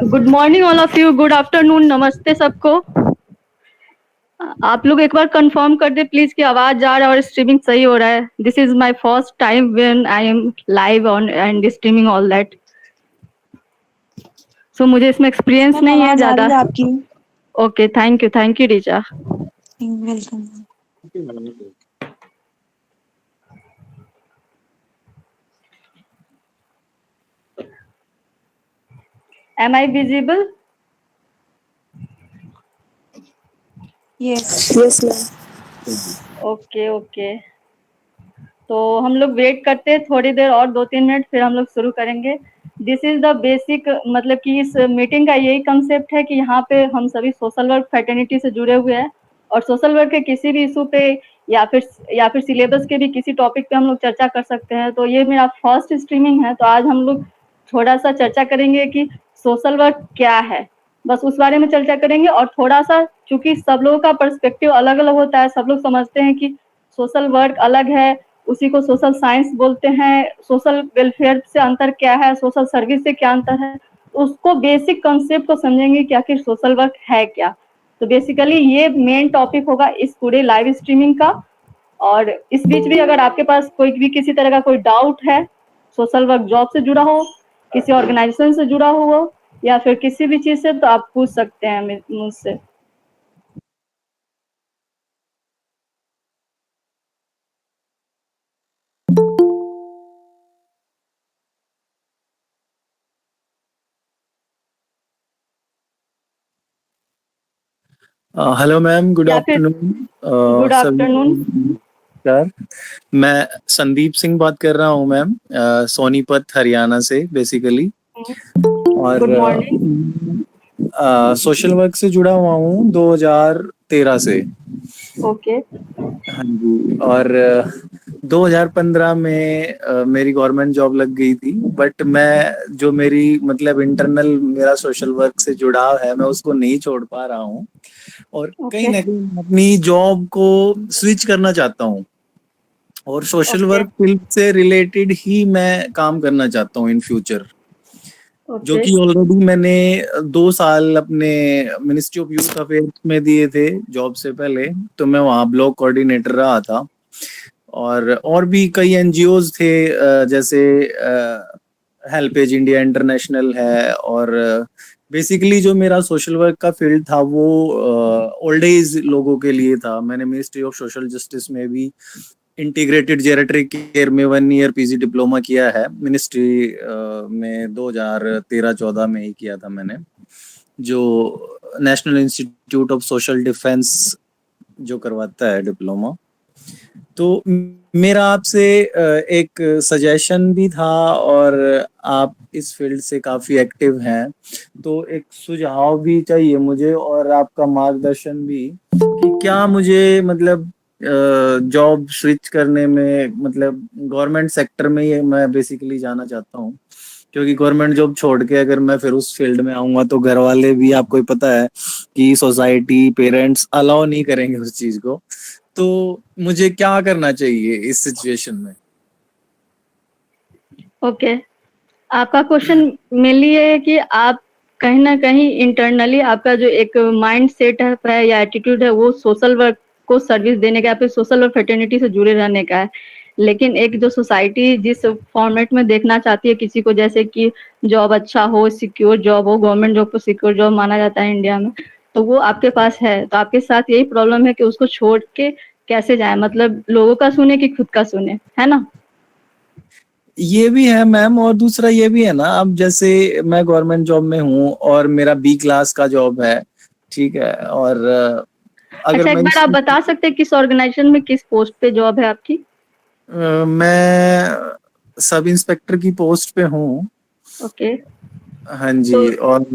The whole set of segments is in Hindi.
Good morning all of you, good afternoon, नमस्ते सबको। आप लोग एक बार कंफर्म कर दे प्लीज कि आवाज जा रहा है और स्ट्रीमिंग सही हो रहा है। This is my first time when I am live on and streaming all that, so मुझे इसमें एक्सपीरियंस मैम नहीं है आवाज आ रही ज्यादा। है आपकी। Okay, thank you Richa. Welcome. Am I visible? Yes. Yes ma'am. Okay, तो हम लोग वेट करते हैं थोड़ी देर और, 2-3 मिनट, फिर हम लोग शुरू करेंगे। दिस इज द बेसिक, मतलब कि इस मीटिंग का यही कंसेप्ट है कि यहाँ पे हम सभी सोशल वर्क फ्रेटर्निटी से जुड़े हुए हैं और सोशल वर्क के किसी भी इशू पे या फिर सिलेबस के भी किसी टॉपिक पे हम लोग चर्चा कर सकते हैं। तो ये मेरा फर्स्ट स्ट्रीमिंग है, तो आज हम लोग थोड़ा सा चर्चा करेंगे कि सोशल वर्क क्या है, बस उस बारे में चर्चा करेंगे। और थोड़ा सा, चूंकि सब लोगों का पर्सपेक्टिव अलग अलग होता है, सब लोग समझते हैं कि सोशल वर्क अलग है, उसी को सोशल साइंस बोलते हैं, सोशल वेलफेयर से अंतर क्या है, सोशल सर्विस से क्या अंतर है, उसको बेसिक कंसेप्ट को समझेंगे कि आखिर सोशल वर्क है क्या। तो बेसिकली ये मेन टॉपिक होगा इस पूरे लाइव स्ट्रीमिंग का। और इस बीच भी अगर आपके पास कोई भी किसी तरह का कोई डाउट है, सोशल वर्क जॉब से जुड़ा हो, किसी ऑर्गेनाइजेशन से जुड़ा हो या फिर किसी भी चीज से, तो आप पूछ सकते हैं मुझसे। हेलो मैम, गुड या फिर आफ्टरनून गुड सभी को आफ्टरनून। नमस्कार। मैं संदीप सिंह बात कर रहा हूँ मैम, सोनीपत हरियाणा से बेसिकली। और गुड मॉर्निंग। सोशल वर्क से जुड़ा हुआ हूँ 2013 से। ओके। हाँ जी। और 2015 में मेरी गवर्नमेंट जॉब लग गई थी, बट मैं जो मेरी मतलब इंटरनल मेरा सोशल वर्क से जुड़ाव है, मैं उसको नहीं छोड़ पा रहा हूँ और कहीं ओके। ना कहीं अपनी जॉब को स्विच करना चाहता हूँ और सोशल ओके। वर्क फील्ड से रिलेटेड ही मैं काम करना चाहता हूँ इन फ्यूचर। जो ओके। कि ऑलरेडी मैंने 2 साल अपने मिनिस्ट्री ऑफ यूथ अफेयर्स में दिए थे जॉब से पहले। तो मैं वहाँ ब्लॉक कोऑर्डिनेटर रहा था और भी कई एनजीओज थे, जैसे हेल्पेज इंडिया इंटरनेशनल है। और बेसिकली जो मेरा सोशल वर्क का फील्ड था वो ओल्ड एज लोगों के लिए था। मैंने मिनिस्ट्री ऑफ सोशल जस्टिस में भी इंटीग्रेटेड जेरेट्रिक केयर में 1 ईयर पीजी डिप्लोमा किया है। मिनिस्ट्री में 2013-14 में ही किया था मैंने, जो national institute of social defence जो करवाता है डिप्लोमा। तो मेरा आपसे एक सजेशन भी था, और आप इस फील्ड से काफी एक्टिव हैं, तो एक सुझाव भी चाहिए मुझे और आपका मार्गदर्शन भी कि क्या मुझे मतलब जॉब स्विच करने में, मतलब गवर्नमेंट सेक्टर में ही मैं बेसिकली जाना चाहता हूँ। क्योंकि गवर्नमेंट जॉब छोड़ के अगर मैं फिर उस फील्ड में आऊंगा तो घर वाले भी, आपको ही पता है कि सोसाइटी पेरेंट्स अलाउ नहीं करेंगे उस चीज को। तो मुझे क्या करना चाहिए इस सिचुएशन में? ओके, आपका क्वेश्चन मेनली ये है कि आप कहीं ना कहीं इंटरनली आपका जो एक माइंड सेट है या एटीट्यूड है, वो सोशल वर्क को सर्विस देने का या फिर सोशल वर्क फ्रेटर्निटी से जुड़े रहने का है। लेकिन एक जो सोसाइटी जिस फॉर्मेट में देखना चाहती है किसी को, जैसे कि जॉब अच्छा हो, सिक्योर जॉब हो, गवर्नमेंट जॉब को सिक्योर जॉब माना जाता है इंडिया में, तो वो आपके पास है। तो आपके साथ यही प्रॉब्लम है कि उसको छोड़ के कैसे जाए, मतलब लोगों का सुने कि खुद का सुने, है ना? ये भी है मैम, और दूसरा ये भी है ना, अब जैसे मैं गवर्नमेंट जॉब में हूँ और मेरा बी क्लास का जॉब है, ठीक है। और अगर अच्छा, एक मैं बार आप बता सकते हैं किस ऑर्गेनाइजेशन में किस पोस्ट पे जॉब है आपकी? मैं सब इंस्पेक्टर की पोस्ट पे हूँ। ओके। हाँ तो जी। और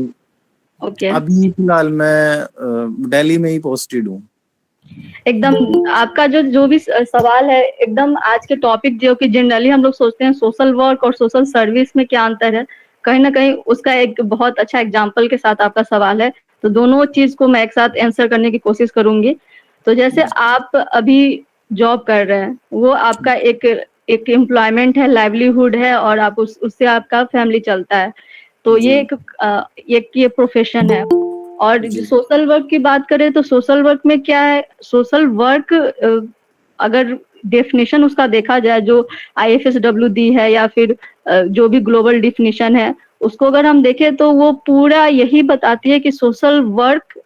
ओके, अभी फिलहाल मैं दिल्ली में ही पोस्टेड हूँ। एकदम आपका जो जो भी सवाल है, एकदम आज के टॉपिक जो कि जनरली हम लोग सोचते हैं सोशल वर्क और सोशल सर्विस में क्या अंतर है, कहीं ना कहीं उसका एक बहुत अच्छा एग्जाम्पल के साथ आपका सवाल है। तो दोनों चीज को मैं एक साथ आंसर करने की कोशिश करूंगी। तो जैसे आप अभी जॉब कर रहे हैं, वो आपका एक एक एम्प्लॉयमेंट है, लाइवलीहुड है, और आप उससे आपका फैमिली चलता है। तो ये एक ये प्रोफेशन है। और सोशल वर्क की बात करें तो सोशल वर्क में क्या है, सोशल वर्क अगर डेफिनेशन उसका देखा जाए जो IFSWD है या फिर जो भी ग्लोबल डिफिनेशन है, उसको अगर हम देखें तो वो पूरा यही बताती है कि सोशल वर्क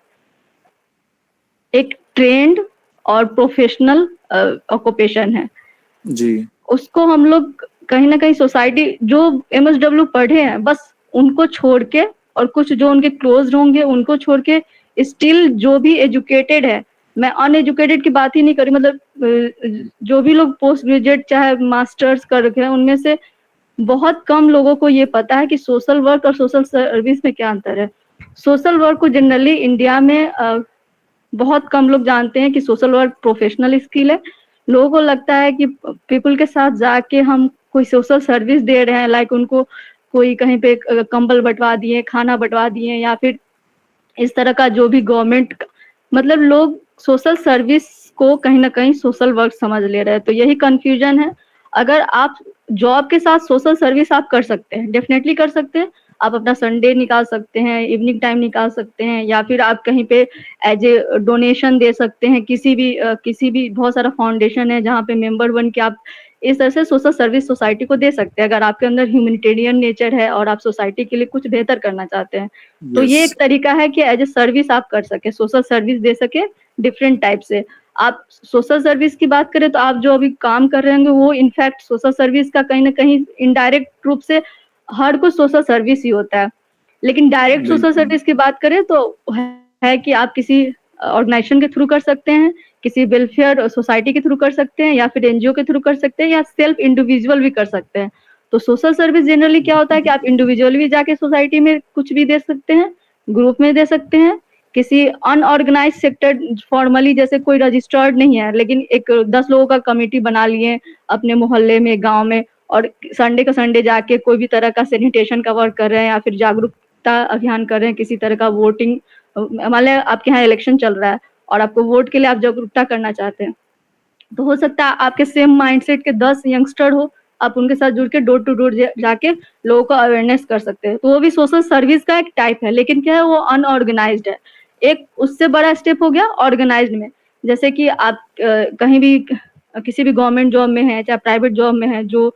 एक ट्रेंड और प्रोफेशनल ऑक्यूपेशन है जी। उसको हम लोग कहीं ना कहीं सोसाइटी जो MSW पढ़े हैं बस उनको छोड़ के और कुछ जो उनके क्लोज होंगे उनको छोड़ के स्टिल जो भी एजुकेटेड है, मैं अनएजुकेटेड की बात ही नहीं करी, मतलब जो भी लोग पोस्ट ग्रेजुएट चाहे मास्टर्स कर रखे हैं उनमें से बहुत कम लोगों को ये पता है कि सोशल वर्क और सोशल सर्विस में क्या अंतर है। सोशल वर्क को जनरली इंडिया में बहुत कम लोग जानते हैं कि सोशल वर्क प्रोफेशनल स्किल है। लोगों को लगता है कि पीपल के साथ जाके हम कोई सोशल सर्विस दे रहे हैं, लाइक उनको कोई कहीं पे कंबल बंटवा दिए, खाना बंटवा दिए, या फिर इस तरह का जो भी गवर्नमेंट, मतलब लोग सोशल सर्विस को कहीं ना कहीं सोशल वर्क समझ ले रहे हैं। तो यही कंफ्यूजन है। अगर आप जॉब के साथ सोशल सर्विस आप कर सकते हैं, डेफिनेटली कर सकते हैं। आप अपना संडे निकाल सकते हैं, इवनिंग टाइम निकाल सकते हैं, या फिर आप कहीं पे एज ए डोनेशन दे सकते हैं। किसी भी बहुत सारा फाउंडेशन है जहाँ पे मेंबर बन के आप इस तरह से सोशल सर्विस सोसाइटी को दे सकते हैं, अगर आपके अंदर ह्यूमैनिटेरियन नेचर है और आप सोसाइटी के लिए कुछ बेहतर करना चाहते हैं। तो ये एक तरीका है कि एज ए सर्विस आप कर सके, सोशल सर्विस दे सके डिफरेंट टाइप से। आप सोशल सर्विस की बात करें तो आप जो अभी काम कर रहे होंगे वो इनफैक्ट सोशल सर्विस का कहीं ना कहीं इनडायरेक्ट रूप से हर कुछ सोशल सर्विस ही होता है। लेकिन डायरेक्ट सोशल सर्विस की बात करें तो है कि आप किसी ऑर्गेनाइजेशन के थ्रू कर सकते हैं, किसी वेलफेयर सोसाइटी के थ्रू कर सकते हैं, या फिर NGO के थ्रू कर सकते हैं, या सेल्फ इंडिविजुअल भी कर सकते हैं। तो सोशल सर्विस जनरली क्या होता है कि आप इंडिविजुअल भी जाके सोसाइटी में कुछ भी दे सकते हैं, ग्रुप में दे सकते हैं, किसी अनऑर्गेनाइज सेक्टर फॉर्मली जैसे कोई रजिस्टर्ड नहीं है लेकिन एक 10 लोगों का कमेटी बना लिए अपने मोहल्ले में, गांव में, और संडे का संडे जाके कोई भी तरह का सैनिटेशन का वर्क कर रहे हैं या फिर जागरूकता अभियान कर रहे हैं, किसी तरह का वोटिंग, मान लें आपके यहाँ इलेक्शन चल रहा है और आपको वोट के लिए आप जागरूकता करना चाहते हैं, तो हो सकता है आपके सेम माइंडसेट के 10 यंगस्टर हो, आप उनके साथ जुड़ के डोर टू डोर जाके लोगों को अवेयरनेस कर सकते हैं। तो वो भी सोशल सर्विस का एक टाइप है, लेकिन क्या है वो अनऑर्गेनाइज्ड है। एक उससे बड़ा स्टेप हो गया ऑर्गेनाइज्ड में, जैसे कि आप कहीं भी किसी भी गवर्नमेंट जॉब में है चाहे प्राइवेट जॉब में है जो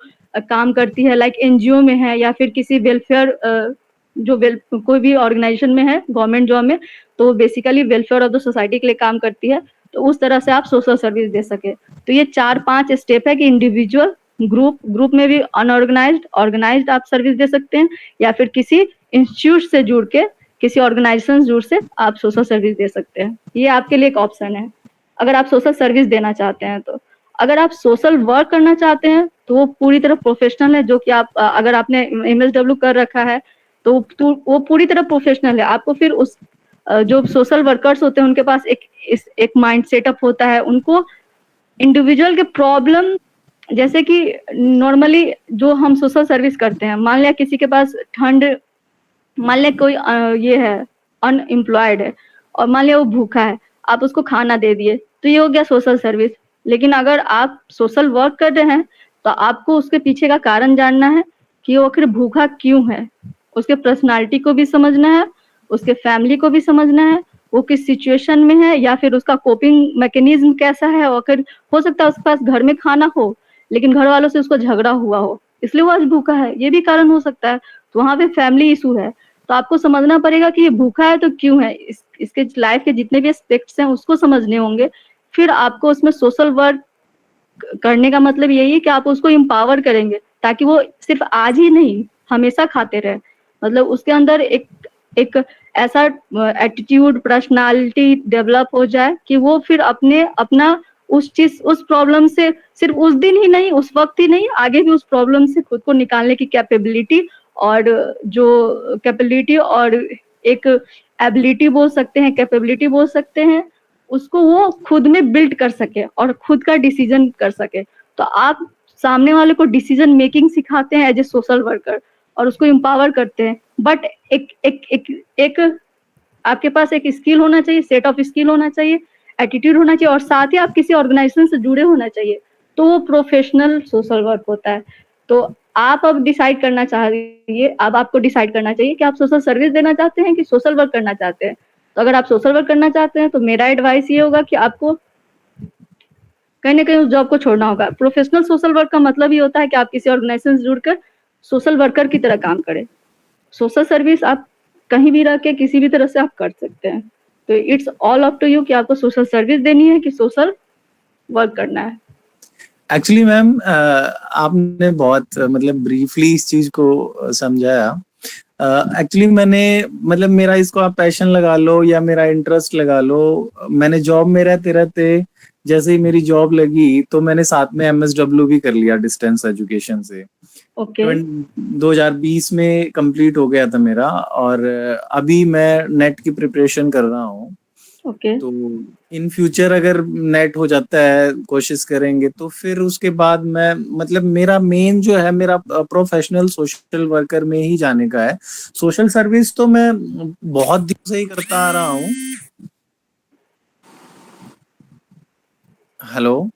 काम करती है, लाइक NGO में है या फिर किसी वेलफेयर जो कोई भी ऑर्गेनाइजेशन में है गवर्नमेंट जॉब में, तो basically welfare of the society के लिए काम करती है। तो उस तरह से आप सोशल सर्विस दे सके। तो ये 4-5 स्टेप है कि इंडिविजुअल, ग्रुप में भी अनऑर्गेनाइज्ड, ऑर्गेनाइज्ड आप सर्विस दे सकते हैं, या फिर किसी इंस्टीट्यूट से जुड़ के, किसी ऑर्गेनाइजेशन जुड़ से आप सोशल सर्विस दे सकते हैं। ये आपके लिए एक ऑप्शन है अगर आप सोशल सर्विस देना चाहते हैं। तो अगर आप सोशल वर्क करना चाहते हैं तो वो पूरी तरह प्रोफेशनल है, जो कि आप अगर आपने MSW कर रखा है तो वो पूरी तरह प्रोफेशनल है। आपको फिर उस जो सोशल वर्कर्स होते हैं उनके पास एक माइंड सेटअप होता है, उनको इंडिविजुअल के प्रॉब्लम, जैसे कि नॉर्मली जो हम सोशल सर्विस करते हैं, मान लिया किसी के पास मान लिया कोई ये है अनएम्प्लॉयड है और मान लिया वो भूखा है, आप उसको खाना दे दिए, तो ये हो गया सोशल सर्विस। लेकिन अगर आप सोशल वर्क कर रहे हैं तो आपको उसके पीछे का कारण जानना है कि वो आखिर भूखा क्यों है, उसके पर्सनालिटी को भी समझना है, उसके फैमिली को भी समझना है, वो किस सिचुएशन में है या फिर उसका कोपिंग मैकेनिज्म कैसा है। और अगर हो सकता है उसके पास घर में खाना हो लेकिन घर वालों से उसको झगड़ा हुआ हो इसलिए वो आज भूखा है, ये भी कारण हो सकता है। तो वहां पे फैमिली इशू है, तो आपको समझना पड़ेगा कि ये भूखा है तो क्यों है, इसके लाइफ के जितने भी एस्पेक्ट्स हैं उसको समझने होंगे। फिर आपको उसमें सोशल वर्क करने का मतलब यही है कि आप उसको एम्पावर करेंगे ताकि वो सिर्फ आज ही नहीं हमेशा खाते रहे, मतलब उसके अंदर एक ऐसा एटीट्यूड, पर्सनालिटी डेवलप हो जाए कि वो फिर अपना उस प्रॉब्लम से सिर्फ उस दिन ही नहीं, उस वक्त ही नहीं, आगे भी उस प्रॉब्लम से खुद को निकालने की कैपेबिलिटी और एक एबिलिटी बोल सकते हैं, कैपेबिलिटी बोल सकते हैं, उसको वो खुद में बिल्ड कर सके और खुद का डिसीजन कर सके। तो आप सामने वाले को डिसीजन मेकिंग सिखाते हैं एज ए सोशल वर्कर और उसको एम्पावर करते हैं। बट एक आपके पास एक स्किल होना चाहिए, सेट ऑफ स्किल होना चाहिए, एटीट्यूड होना चाहिए और साथ ही आप किसी ऑर्गेनाइजेशन से जुड़े होना चाहिए, तो वो प्रोफेशनल सोशल वर्क होता है। तो आप अब डिसाइड करना चाहिए, अब आपको डिसाइड करना चाहिए कि आप सोशल सर्विस देना चाहते हैं कि सोशल वर्क करना चाहते हैं। तो अगर आप सोशल वर्क करना चाहते हैं तो मेरा एडवाइस ये होगा कि आपको कहीं ना कहीं उस जॉब को छोड़ना होगा। प्रोफेशनल सोशल वर्क का मतलब ये होता है कि आप किसी ऑर्गेनाइजेशन से जुड़कर सोशल वर्कर की तरह काम करें। सोशल सर्विस आप कहीं भी रह के किसी भी तरह से आप कर सकते हैं। तो it's all up to you कि आपको सोशल सर्विस देनी है कि सोशल वर्क करना है। एक्चुअली मैम आपने बहुत मतलब ब्रीफली इस चीज को समझाया। एक्चुअली मैंने मतलब मेरा इसको आप पैशन लगा लो या मेरा इंटरेस्ट लगा लो, मैंने जॉब में रहते रहते जैसे ही मेरी जॉब लगी तो मैंने साथ में MSW भी कर लिया डिस्टेंस एजुकेशन से। ओके 2020 में कंप्लीट हो गया था मेरा, और अभी मैं नेट की प्रिपरेशन कर रहा हूँ। ओके तो इन फ्यूचर अगर नेट हो जाता है, कोशिश करेंगे, तो फिर उसके बाद मैं मतलब मेरा मेन जो है मेरा प्रोफेशनल सोशल वर्कर में ही जाने का है। सोशल सर्विस तो मैं बहुत दिन से ही करता आ रहा हूँ। हेलो,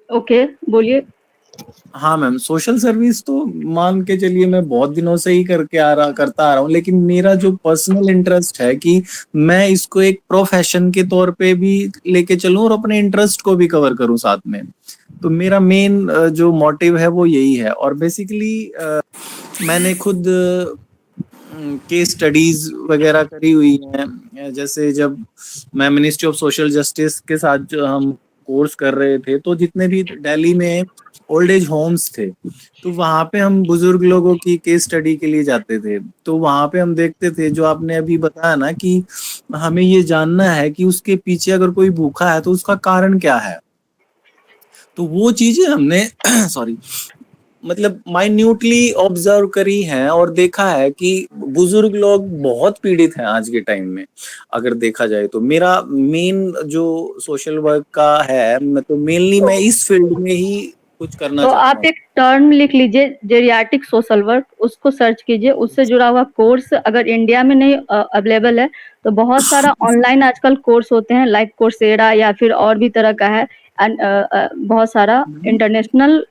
ओके बोलिए। हाँ मैम, सोशल सर्विस तो मान के चलिए मैं बहुत दिनों से ही करता आ रहा हूँ, लेकिन मेरा जो पर्सनल इंटरेस्ट है कि मैं इसको एक प्रोफेशन के तौर पे भी लेके चलूं और अपने इंटरेस्ट को भी कवर करूं साथ में। तो मेरा मेन जो मोटिव है वो यही है। और बेसिकली मैंने खुद केस स्टडीज वगैरह करी हुई हैं। जैसे जब मैं मिनिस्ट्री ऑफ सोशल जस्टिस के साथ जो हम कोर्स कर रहे थे, तो जितने भी दिल्ली में ओल्ड एज होम्स थे, तो वहां पे हम बुजुर्ग लोगों की केस स्टडी के लिए जाते थे। तो वहां पे हम देखते थे, जो आपने अभी बताया ना कि हमें ये जानना है कि उसके पीछे अगर कोई भूखा है तो उसका कारण क्या है। तो वो चीजें हमने सॉरी मतलब माइन्यूटली ऑब्जर्व करी हैं और देखा है कि बुजुर्ग लोग बहुत पीड़ित हैं आज के टाइम में। अगर देखा जाए तो मेरा मेन जो सोशल वर्क का है, मतलब मेनली मैं इस फील्ड में ही कुछ करना तो चाहता आप हूँ। एक टर्म लिख लीजिए, जेरियाटिक सोशल वर्क, उसको सर्च कीजिए। उससे जुड़ा हुआ कोर्स अगर इंडिया में नहीं अवेलेबल है तो बहुत सारा ऑनलाइन आजकल कोर्स होते हैं, लाइक कोर्सेरा या फिर और भी तरह का है। एंड बहुत सारा इंटरनेशनल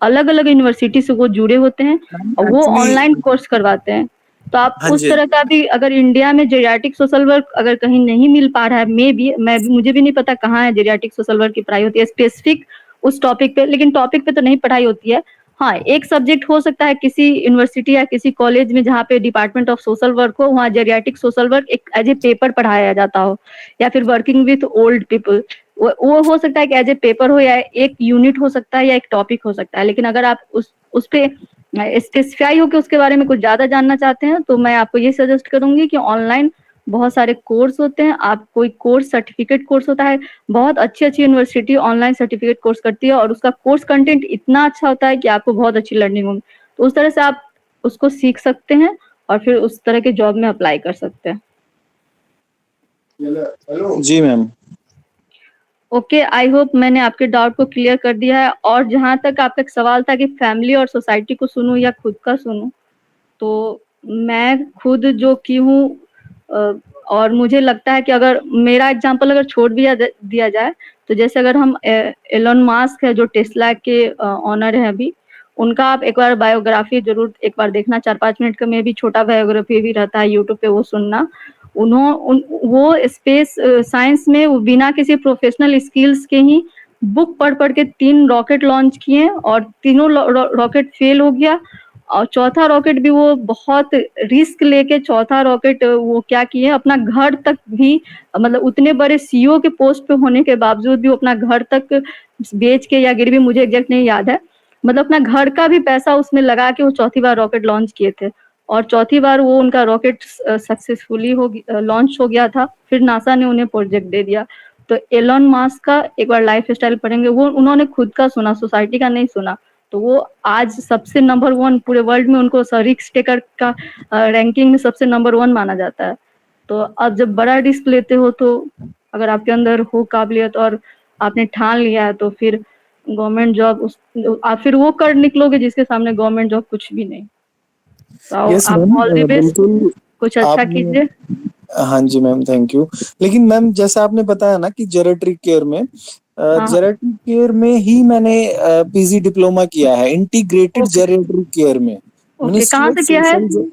अलग अलग यूनिवर्सिटी से वो जुड़े होते हैं और वो एक्चुअली ऑनलाइन कोर्स करवाते हैं। तो आप हाँ उस जी, तरह का भी, अगर इंडिया में जेरियाटिक सोशल वर्क अगर कहीं नहीं मिल पा रहा है, मुझे भी नहीं पता कहाँ है जेरियाटिक सोशल वर्क की पढ़ाई होती है स्पेसिफिक उस टॉपिक पे, लेकिन टॉपिक पे तो नहीं पढ़ाई होती है। हाँ, एक सब्जेक्ट हो सकता है किसी यूनिवर्सिटी या किसी कॉलेज में जहाँ पे डिपार्टमेंट ऑफ सोशल वर्क हो, वहाँ जेरियाटिक सोशल वर्क एक एज ए पेपर पढ़ाया जाता हो, या फिर वर्किंग विथ ओल्ड पीपल, वो हो सकता है कि एज ए पेपर हो, या एक यूनिट हो सकता है, या एक टॉपिक हो सकता है। लेकिन अगर आप उस पे स्पेसिफाई होकर उसके बारे में कुछ ज्यादा जानना चाहते हैं तो मैं आपको ये सजेस्ट करूंगी कि ऑनलाइन बहुत सारे कोर्स होते हैं। आप कोई कोर्स, सर्टिफिकेट कोर्स होता है, बहुत अच्छी अच्छी यूनिवर्सिटी ऑनलाइन सर्टिफिकेट कोर्स करती है और उसका कोर्स कंटेंट इतना अच्छा होता है कि आपको बहुत अच्छी लर्निंग होगी। तो उस तरह से आप उसको सीख सकते हैं और फिर उस तरह के जॉब में अप्लाई कर सकते हैं। जी मैम। ओके, आई होप मैंने आपके डाउट को क्लियर कर दिया है। और जहां तक आपका एक सवाल था कि फैमिली और सोसाइटी को सुनूं या खुद का सुनूं, तो मैं खुद जो की हूँ और मुझे लगता है कि अगर मेरा एग्जांपल अगर छोड़ दिया जाए, तो जैसे अगर हम एलन मास्क है जो टेस्ला के ऑनर है अभी, उनका आप एक बार बायोग्राफी जरूर एक बार देखना, 4-5 मिनट का में भी छोटा बायोग्राफी भी रहता है यूट्यूब पे, वो सुनना। वो स्पेस साइंस में वो बिना किसी प्रोफेशनल स्किल्स के ही बुक पढ़ पढ़ के 3 रॉकेट लॉन्च किए और तीनों रॉकेट फेल हो गया। और चौथा रॉकेट भी वो बहुत रिस्क लेके चौथा रॉकेट वो क्या किए, अपना घर तक भी, मतलब उतने बड़े सीईओ के पोस्ट पे होने के बावजूद भी अपना घर तक बेच के या गिरवी, मुझे एग्जैक्ट नहीं याद है, मतलब अपना घर का भी पैसा उसमें लगा के वो चौथी बार रॉकेट लॉन्च किए थे। और चौथी बार वो उनका रॉकेट सक्सेसफुली लॉन्च हो गया था। फिर नासा ने उन्हें प्रोजेक्ट दे दिया। तो एलन मास्क का एक बार लाइफ स्टाइल पढ़ेंगे, वो उन्होंने खुद का सुना, सोसाइटी का नहीं सुना। तो वो आज सबसे नंबर 1 पूरे वर्ल्ड में, उनको रिस्क टेकर का रैंकिंग में सबसे नंबर 1 माना जाता है। तो अब जब बड़ा रिस्क लेते हो, तो अगर आपके अंदर हो काबिलियत और आपने ठान लिया है, तो फिर गवर्नमेंट जॉब आप फिर वो कर निकलोगे जिसके सामने गवर्नमेंट जॉब कुछ भी नहीं। तो यस आप मैम, ऑल द बेस्ट, बिल्कुल कुछ अच्छा आपने, कीजिए। हाँ जी मैम, थैंक यू। लेकिन मैम जैसा आपने बताया ना कि जेरेट्रिक केयर में हाँ। जेरेट्रिक केयर में ही मैंने पीजी डिप्लोमा किया है, इंटीग्रेटेड ओके जेरेट्रिक केयर में। ओके, मिनिस्ट्री कहाँ ऑफ से किया है? सोशल,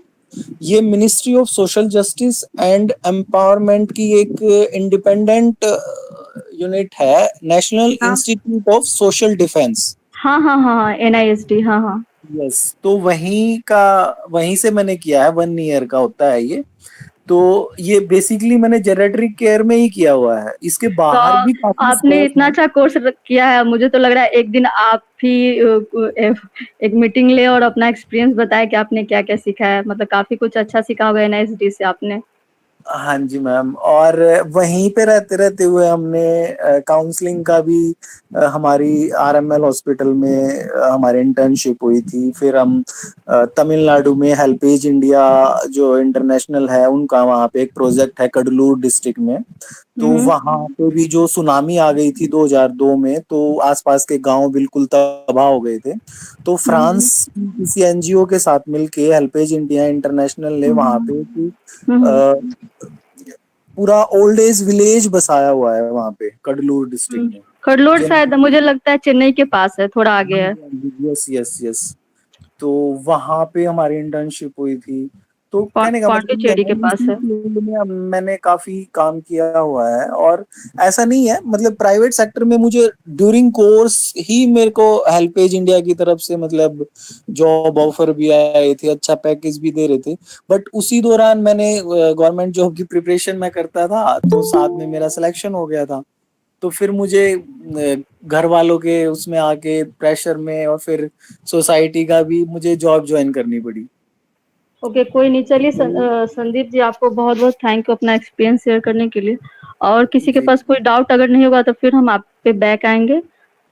ये ministry of social justice and empowerment की एक इंडिपेंडेंट यूनिट है, नेशनल हाँ इंस्टीट्यूट ऑफ सोशल डिफेंस। हाँ हाँ हाँ हाँ, NIST, हाँ हाँ। यस, तो वहीं से मैंने किया है, 1 ईयर का होता है ये। तो ये बेसिकली मैंने जेरेट्रिक केयर में ही किया हुआ है, इसके तो बाहर भी काफी आपने स्कोप इतना है। अच्छा कोर्स किया है, मुझे तो लग रहा है एक दिन आप भी एक मीटिंग ले और अपना एक्सपीरियंस बताए कि आपने क्या क्या सीखा है। मतलब काफी कुछ अच्छा सीखा होगा NIST से आपने। हाँ जी मैम, और वहीं पे रहते रहते हुए हमने काउंसलिंग का भी हमारी RML हॉस्पिटल में हमारी इंटर्नशिप हुई थी। फिर हम तमिलनाडु में हेल्पेज इंडिया जो इंटरनेशनल है उनका वहाँ पे एक प्रोजेक्ट है कडलूर डिस्ट्रिक्ट में। तो हम्म वहाँ पे भी जो सुनामी आ गई थी 2002 में, तो आसपास के गांव बिल्कुल तबाह हो गए थे। तो हम्म फ्रांस की किसी NGO के साथ मिलके हेल्पेज इंडिया इंटरनेशनल ने वहाँ पे हम्म पूरा ओल्ड एज विलेज बसाया हुआ है वहाँ पे कडलूर डिस्ट्रिक्ट में। खडलोर जो शायद मुझे लगता है चेन्नई के पास है, थोड़ा आगे है। यस यस यस, तो वहां पे हमारी इंटर्नशिप हुई थी। तो कहने का मतलब ये पांडिचेरी के है, पास इसी है। फील्ड में अब मैंने काफी काम किया हुआ है। और ऐसा नहीं है, मतलब प्राइवेट सेक्टर में मुझे ड्यूरिंग कोर्स ही मेरे को हेल्पेज इंडिया की तरफ से मतलब जॉब ऑफर भी आए थे, अच्छा पैकेज भी दे रहे थे। बट उसी दौरान मैंने गवर्नमेंट जॉब की प्रिपरेशन में करता था, तो साथ में मेरा सिलेक्शन हो गया था। तो फिर मुझे घर वालों के उसमें आके प्रेशर में और फिर सोसाइटी का भी मुझे जॉब ज्वाइन करनी पड़ी। ओके, कोई नहीं। चलिए संदीप जी, आपको बहुत बहुत थैंक यू अपना एक्सपीरियंस शेयर करने के लिए। और किसी के जी पास कोई डाउट अगर नहीं होगा तो फिर हम आप पे बैक आएंगे।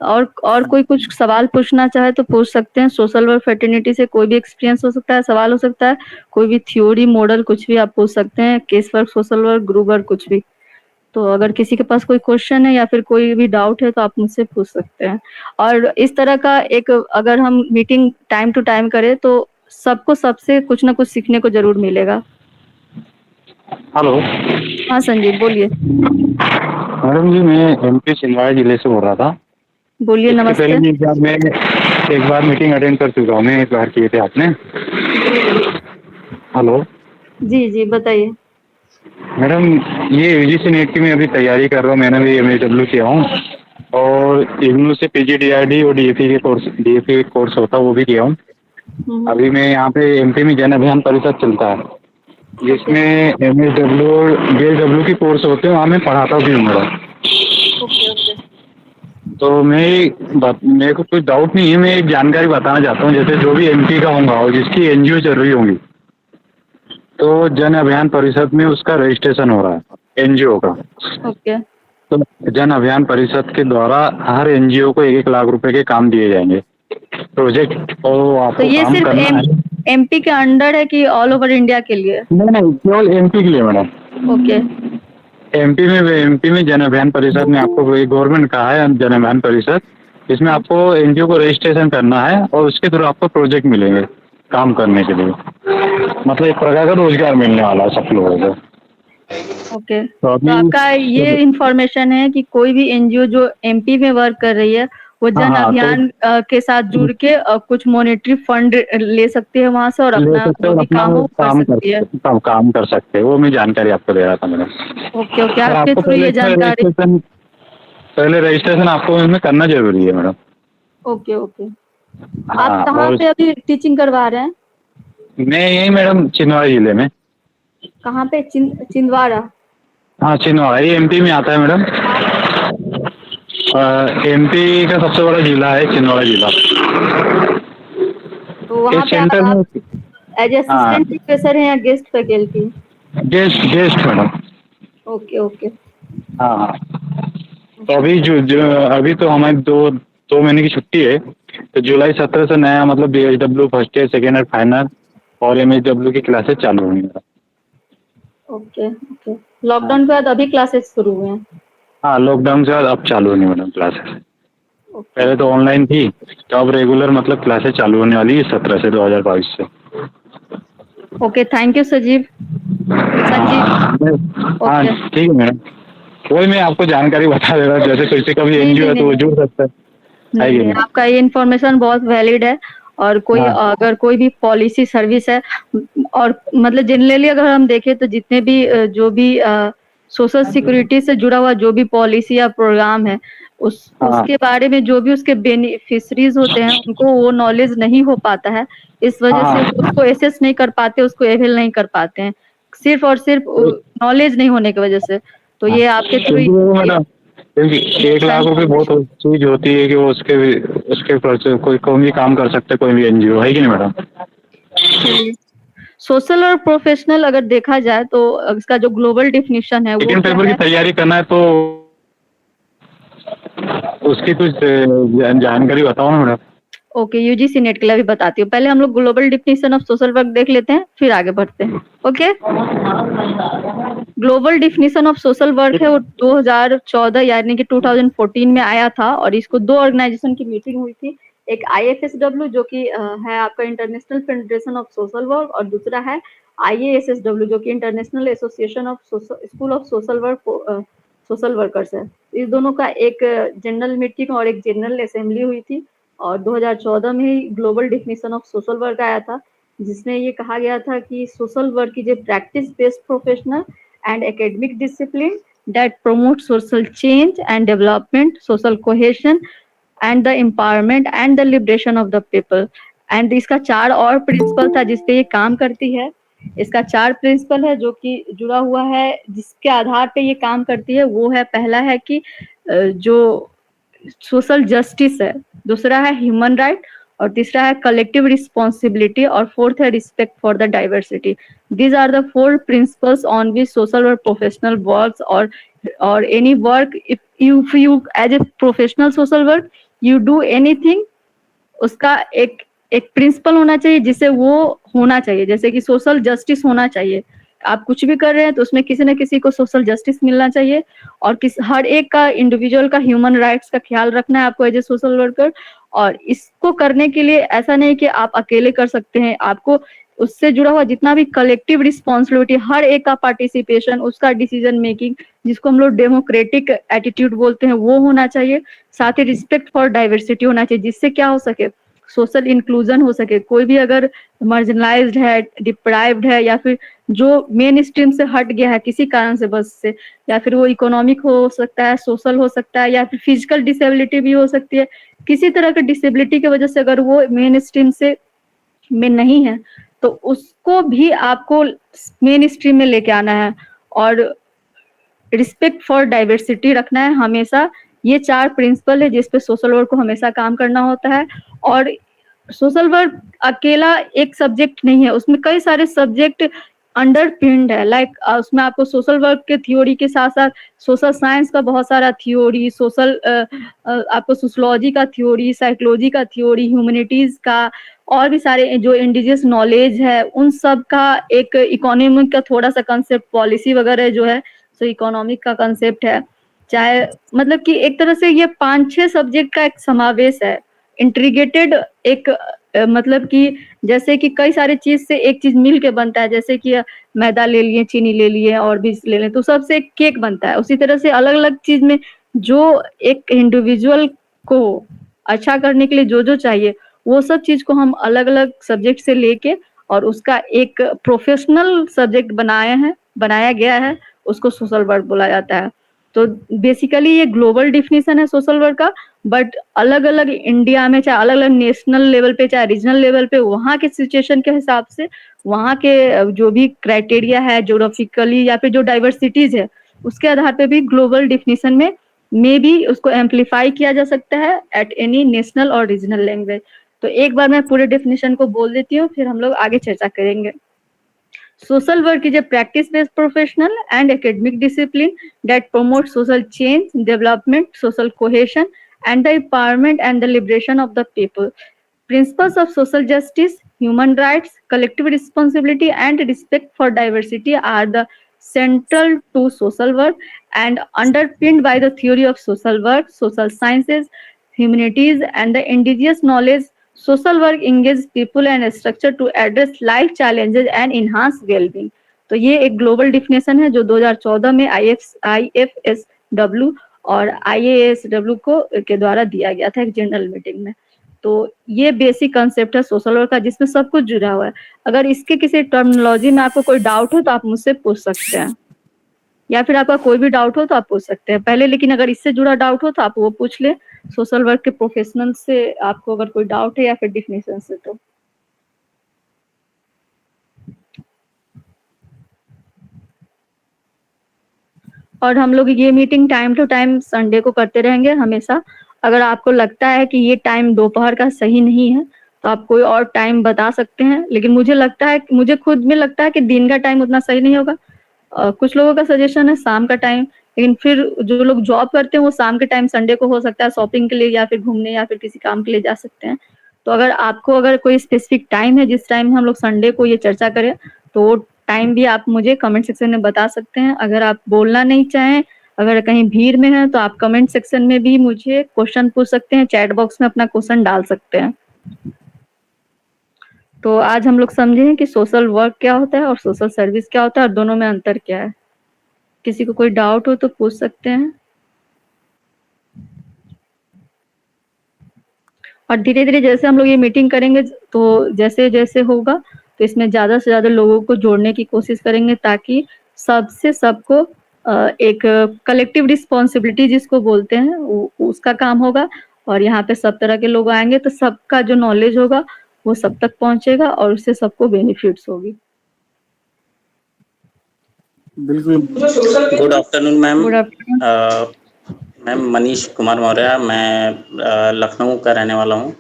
और हाँ कोई कुछ सवाल पूछना चाहे तो पूछ सकते हैं। सोशल वर्क फैटर्निटी से कोई भी एक्सपीरियंस हो सकता है, सवाल हो सकता है, कोई भी थ्योरी मॉडल कुछ भी आप पूछ सकते हैं। Case work, social work, group work, कुछ भी। तो अगर किसी के पास कोई क्वेश्चन है या फिर कोई भी डाउट है तो आप मुझसे पूछ सकते हैं। और इस तरह का एक अगर हम मीटिंग टाइम टू टाइम करें तो सबको सबसे कुछ ना कुछ सीखने को जरूर मिलेगा। हेलो हाँ संजीव, बोलिए। मैडम जी, मैं MP छिंदवाड़ा जिले से बोल रहा था। बोलिए, इसके पहले नमस्ते। भी एक बार मीटिंग अटेंड कर चुका हूँ मैं, एक बार किए थे आपने। जी जी हेलो जी जी, बताइए। मैडम, ये UGC नेट की मैं अभी तैयारी कर रहा हूँ। मैंने भी MSW किया हूँ और इग्नू से PGDRD और DFE कोर्स होता है वो भी किया हूँ। हम्म, अभी मैं यहाँ पे MP में जन अभियान परिषद चलता है, ओके जिसमें MSW और BSW के कोर्स होते हैं, वहाँ मैं पढ़ाता भी हूँ मैडम। Okay okay. तो मेरे को कोई डाउट नहीं है, मैं एक जानकारी बताना चाहता हूँ। जैसे जो भी MP का होगा और जिसकी NGO चल रही होंगी, तो जन अभियान परिषद में उसका रजिस्ट्रेशन हो रहा है NGO का। ओके, तो जन अभियान परिषद के द्वारा हर NGO को 1-1 लाख रुपए के काम दिए जाएंगे, प्रोजेक्ट, और तो आपको ये काम सिर्फ करना है। MP के अंडर है कि ऑल ओवर इंडिया के लिए? नहीं नहीं, केवल MP के लिए मैडम। ओके MP में जन अभियान परिषद में आपको गवर्नमेंट का है जन अभियान परिषद। इसमें आपको NGO को रजिस्ट्रेशन करना है और उसके थ्रू आपको प्रोजेक्ट मिलेंगे काम करने के लिए। मतलब एक प्रकार का रोजगार मिलने वाला है सब लोगों को। ओके। तो तो अभी आपका ये इंफॉर्मेशन है कि कोई भी NGO जो MP में वर्क कर रही है वो हाँ जन हाँ, तो अभियान के साथ जुड़ के कुछ मॉनेटरी फंड ले सकती है वहां से और ले अपना सकते जो और भी अपना काम हो वो कर सकती है। काम कर सकते हैं। वो मैं जानकारी आपको दे रहा था मैडम। ओके ओके, और आपके आपको थ्रू ये जानकारी। पहले रजिस्ट्रेशन आपको इसमें करना जरूरी है मैडम। Okay okay. आप हाँ, कहाँ और पे अभी टीचिंग करवा रहे हैं? मैं यही मैडम छिंदवाड़ा जिले में। कहाँ पे? छिंदवाड़ा? हाँ छिंदवाड़ा, ये MP में आता है मैडम। MP का सबसे बड़ा जिला है छिंदवाड़ा जिला। तो वहाँ इस पे सेंटर आप में एज हाँ, असिस्टेंट प्रोफेसर हैं या guest faculty? Guest madam. Okay okay. हाँ हाँ। तो अभी तो हमारी दो महीने की छुट्टी है। तो जुलाई 17 से नया मतलब BSW first year, second year, final और MSW की क्लासेस चालू होंगी मेरा। Okay okay. लॉकडाउन के बाद अभी क्लासेस शुरू हुए हैं? हाँ, लॉकडाउन के बाद अब चालू होनी मैडम क्लासेस। ओके पहले तो ऑनलाइन थी, तो अब रेगुलर मतलब क्लासेस चालू होने वाली है 17 से 2022 से। Okay. Thank you Sanjeev. Sanjeev. हाँ ओके ठीक है मैडम। वही मैं आपको जानकारी बता दे रहा हूँ, जैसे किसी का भी नहीं, एनजीओ है नहीं, तो वो नहीं, जुड़ सकता है नहीं, कि नहीं, नहीं? आपका ये इन्फॉर्मेशन बहुत वैलिड है। और कोई हाँ अगर कोई भी पॉलिसी सर्विस है, और मतलब जनरली अगर हम देखें तो जितने भी जो भी सोशल सिक्योरिटी से जुड़ा हुआ जो भी पॉलिसी या प्रोग्राम है, हाँ उसके बारे में जो भी उसके बेनिफिशरीज होते हैं उनको वो नॉलेज नहीं हो पाता है। इस वजह से हाँ। वो उसको एसेस नहीं कर पाते, उसको एवेल नहीं कर पाते हैं, सिर्फ और सिर्फ नॉलेज नहीं होने की वजह से। तो ये आपके थ्रू क्योंकि वो मैडम, क्योंकि 1 लाख रुपए बहुत चीज होती है कि वो उसके ऊपर कोई भी काम कर सकता है, कोई भी एनजीओ, है कि नहीं मैडम? चलिए, सोशल और प्रोफेशनल अगर देखा जाए तो इसका जो ग्लोबल डिफिनीशन है वो सेकंड क्या पेपर की है। तैयारी करना है तो उसकी कुछ जानकारी बताओ ना मैडम। ओके, यूजीसी नेट के लिए भी बताती हूँ। पहले हम लोग global definition of social work देख लेते हैं, फिर आगे बढ़ते हैं। Okay, global definition of social work है वो 2014 यानी कि 2014 में आया था, और इसको 2 ऑर्गेनाइजेशन की मीटिंग हुई थी। एक IFSW जो कि है आपका international federation of social work, और दूसरा है IASSW जो कि international association of school of social work social workers है। इस दोनों का एक जनरल मीटिंग और एक जनरल असेंबली हुई थी, और 2014 में ही global definition of social work आया था, जिसमें ये कहा गया था कि social work is a practice based professional and academic discipline that promotes social change and development, social cohesion, and the empowerment and the liberation of the people. And इसका 4 और प्रिंसिपल था जिसपे ये काम करती है। इसका 4 प्रिंसिपल है जो कि जुड़ा हुआ है, जिसके आधार पे ये काम करती है। वो है, पहला है कि जो सोशल जस्टिस है, दूसरा है ह्यूमन राइट, और तीसरा है कलेक्टिव रिस्पॉन्सिबिलिटी, और फोर्थ है respect for the diversity. These are the 4 principles on which social or professional works, or any work. If you as a professional social work you do anything, उसका एक प्रिंसिपल होना चाहिए जिसे वो होना चाहिए। जैसे कि सोशल जस्टिस होना चाहिए, आप कुछ भी कर रहे हैं तो उसमें किसी न किसी को सोशल जस्टिस मिलना चाहिए, और हर एक का इंडिविजुअल का ह्यूमन राइट्स का ख्याल रखना है आपको एज ए सोशल वर्कर। और इसको करने के लिए ऐसा नहीं कि आप अकेले कर सकते हैं, आपको उससे जुड़ा हुआ जितना भी कलेक्टिव रिस्पॉन्सिबिलिटी, हर एक का पार्टिसिपेशन, उसका डिसीजन मेकिंग, जिसको हम लोग डेमोक्रेटिक एटीट्यूड बोलते हैं, वो होना चाहिए। साथ ही रिस्पेक्ट फॉर डाइवर्सिटी होना चाहिए, जिससे क्या हो सके, सोशल इंक्लूजन हो सके। कोई भी अगर मार्जिनलाइज्ड है, डिप्राइव्ड है, या फिर जो मेन स्ट्रीम से हट गया है किसी कारण से, बस से, या फिर वो इकोनॉमिक हो सकता है, सोशल हो सकता है, या फिर फिजिकल डिसेबिलिटी भी हो सकती है। किसी तरह की डिसेबिलिटी की वजह से अगर वो मेन स्ट्रीम से में नहीं है तो उसको भी आपको मेन स्ट्रीम में लेके आना है, और रिस्पेक्ट फॉर डाइवर्सिटी रखना है हमेशा। ये 4 प्रिंसिपल है जिस पे सोशल वर्क को हमेशा काम करना होता है। और सोशल वर्क अकेला एक सब्जेक्ट नहीं है, उसमें कई सारे सब्जेक्ट अंडरपिन्ड है। लाइक उसमें आपको सोशल वर्क के थ्योरी के साथ साथ सोशल साइंस का बहुत सारा थ्योरी, आपको सोशलॉजी का थ्योरी, साइकोलॉजी का थ्योरी, ह्यूमैनिटीज का, और भी सारे जो इंडिजियस नॉलेज है उन सब का, एक इकोनॉमिक का थोड़ा सा कंसेप्ट, पॉलिसी वगैरह जो है सो इकोनॉमिक का कंसेप्ट है। चाहे मतलब कि एक तरह से ये 5-6 सब्जेक्ट का एक समावेश है, इंटीग्रेटेड एक मतलब कि जैसे कि कई सारे चीज से एक चीज मिल के बनता है। जैसे कि मैदा ले लिए, चीनी ले लिए, और भी ले लें तो सबसे एक केक बनता है। उसी तरह से अलग अलग चीज में जो एक इंडिविजुअल को अच्छा करने के लिए जो जो चाहिए, वो सब चीज को हम अलग अलग सब्जेक्ट से लेके और उसका एक प्रोफेशनल सब्जेक्ट बनाया गया है, उसको सोशल वर्क बोला जाता है। तो बेसिकली ये ग्लोबल डिफिनीशन है सोशल वर्क का, बट अलग अलग इंडिया में, चाहे अलग अलग नेशनल लेवल पे, चाहे रीजनल लेवल पे, वहाँ के सिचुएशन के हिसाब से, वहाँ के जो भी क्राइटेरिया है ज्योग्राफिकली या फिर जो डाइवर्सिटीज है, उसके आधार पे भी ग्लोबल डिफिनीशन में भी उसको एम्पलीफाई किया जा सकता है एट एनी नेशनल और रीजनल लैंग्वेज। तो एक बार मैं पूरे डेफिनेशन को बोल देती हूँ, फिर हम लोग आगे चर्चा करेंगे। Social work is a practice-based professional and academic discipline that promotes social change, development, social cohesion, and the empowerment and the liberation of the people. Principles of social justice, human rights, collective responsibility, and respect for diversity are the central to social work and underpinned by the theory of social work, social sciences, humanities, and the indigenous knowledge. Social work engages people and structure to address life challenges and enhance well-being. तो ये एक ग्लोबल डिफिनेशन है जो 2014 में IFSW डब्ल्यू और IASW को के द्वारा दिया गया था एक जनरल मीटिंग में। तो ये बेसिक कंसेप्ट है सोशल वर्क का, जिसमें सब कुछ जुड़ा हुआ है। अगर इसके किसी टर्मिनोलॉजी में आपको कोई डाउट हो तो आप मुझसे पूछ सकते हैं, या फिर आपका कोई भी डाउट हो तो आप पूछ सकते हैं पहले। लेकिन अगर इससे जुड़ा डाउट हो तो आप वो पूछ ले सोशल वर्क के प्रोफेशनल से, आपको अगर कोई डाउट है या फिर डिफिनेशन से। तो और हम लोग ये meeting time to time Sunday को करते रहेंगे हमेशा। अगर आपको लगता है कि ये टाइम दोपहर का सही नहीं है तो आप कोई और टाइम बता सकते हैं, लेकिन मुझे खुद में लगता है कि दिन का टाइम उतना सही नहीं होगा। कुछ लोगों का सजेशन है शाम का टाइम, लेकिन फिर जो लोग जॉब करते हैं वो शाम के टाइम संडे को हो सकता है शॉपिंग के लिए या फिर घूमने या फिर किसी काम के लिए जा सकते हैं। तो अगर कोई स्पेसिफिक टाइम है जिस टाइम हम लोग संडे को ये चर्चा करें, तो वो टाइम भी आप मुझे कमेंट सेक्शन में बता सकते हैं। अगर आप बोलना नहीं चाहें, अगर कहीं भीड़ में है, तो आप कमेंट सेक्शन में भी मुझे क्वेश्चन पूछ सकते हैं, चैट बॉक्स में अपना क्वेश्चन डाल सकते हैं। तो आज हम लोग समझे कि सोशल वर्क क्या होता है और सोशल सर्विस क्या होता है और दोनों में अंतर क्या है। किसी को कोई डाउट हो तो पूछ सकते हैं। और धीरे धीरे जैसे हम लोग ये मीटिंग करेंगे, तो जैसे जैसे होगा तो इसमें ज्यादा से ज्यादा लोगों को जोड़ने की कोशिश करेंगे, ताकि सबको एक कलेक्टिव रिस्पॉन्सिबिलिटी जिसको बोलते हैं उसका काम होगा। और यहाँ पे सब तरह के लोग आएंगे तो सबका जो नॉलेज होगा वो सब तक पहुंचेगा और उससे सबको बेनिफिट्स होगी। बिल्कुल। Good afternoon ma'am. Good afternoon ma'am Manish Kumar Maurya, मैं लखनऊ का रहने वाला हूँ।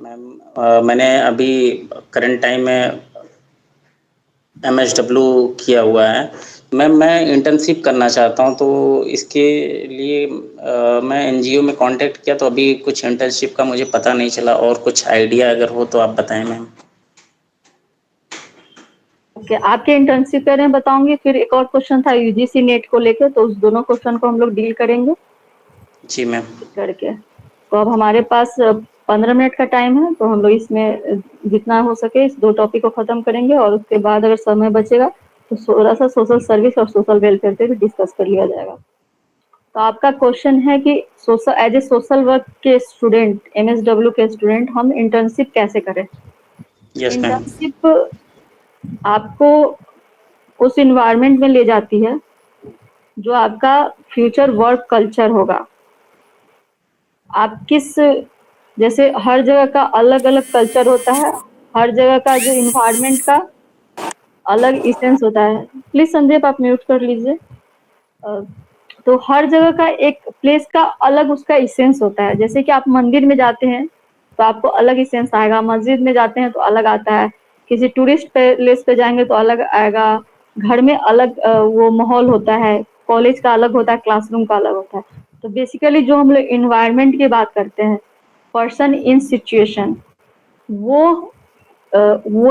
मैम मैंने अभी करंट टाइम में MSW किया हुआ है। मैम मैं इंटर्नशिप करना चाहता हूँ, तो इसके लिए मैं NGO में कांटेक्ट किया, तो अभी कुछ इंटर्नशिप का मुझे पता नहीं चला, और कुछ आइडिया अगर हो तो आप बताएं मैम। ओके, आपके इंटर्नशिप कर रहे हैं बताऊंगी। फिर एक और क्वेश्चन था UGC नेट को लेकर, तो उस दोनों क्वेश्चन को हम लोग डील करेंगे जी मैम। करके। तो अब हमारे पास 15 मिनट का टाइम है, तो हम लोग इसमें जितना हो सके इस 2 टॉपिक को खत्म करेंगे, और उसके बाद अगर समय बचेगा तो थोड़ा सा सोशल सर्विस और सोशल वेलफेयर पे भी डिस्कस कर लिया जाएगा। तो आपका क्वेश्चन है कि एज ए सोशल वर्क के स्टूडेंट, MSW के स्टूडेंट, हम इंटर्नशिप कैसे करें। Yes ma'am. इंटर्नशिप आपको उस इन्वायरमेंट में ले जाती है जो आपका फ्यूचर वर्क कल्चर होगा। आप जैसे हर जगह का अलग अलग कल्चर होता है, हर जगह का जो इन्वायरमेंट का अलग इसेंस होता है। प्लीज संदीप आप म्यूट कर लीजिए। तो हर जगह का एक प्लेस का अलग उसका इसेंस होता है। जैसे कि आप मंदिर में जाते हैं तो आपको अलग इसेंस आएगा, मस्जिद में जाते हैं तो अलग आता है, किसी टूरिस्ट प्लेस पे जाएंगे तो अलग आएगा, घर में अलग वो माहौल होता है, कॉलेज का अलग होता है, क्लासरूम का अलग होता है। तो बेसिकली जो हम लोग इन्वायरमेंट की बात करते हैं, पर्सन इन सिचुएशन, वो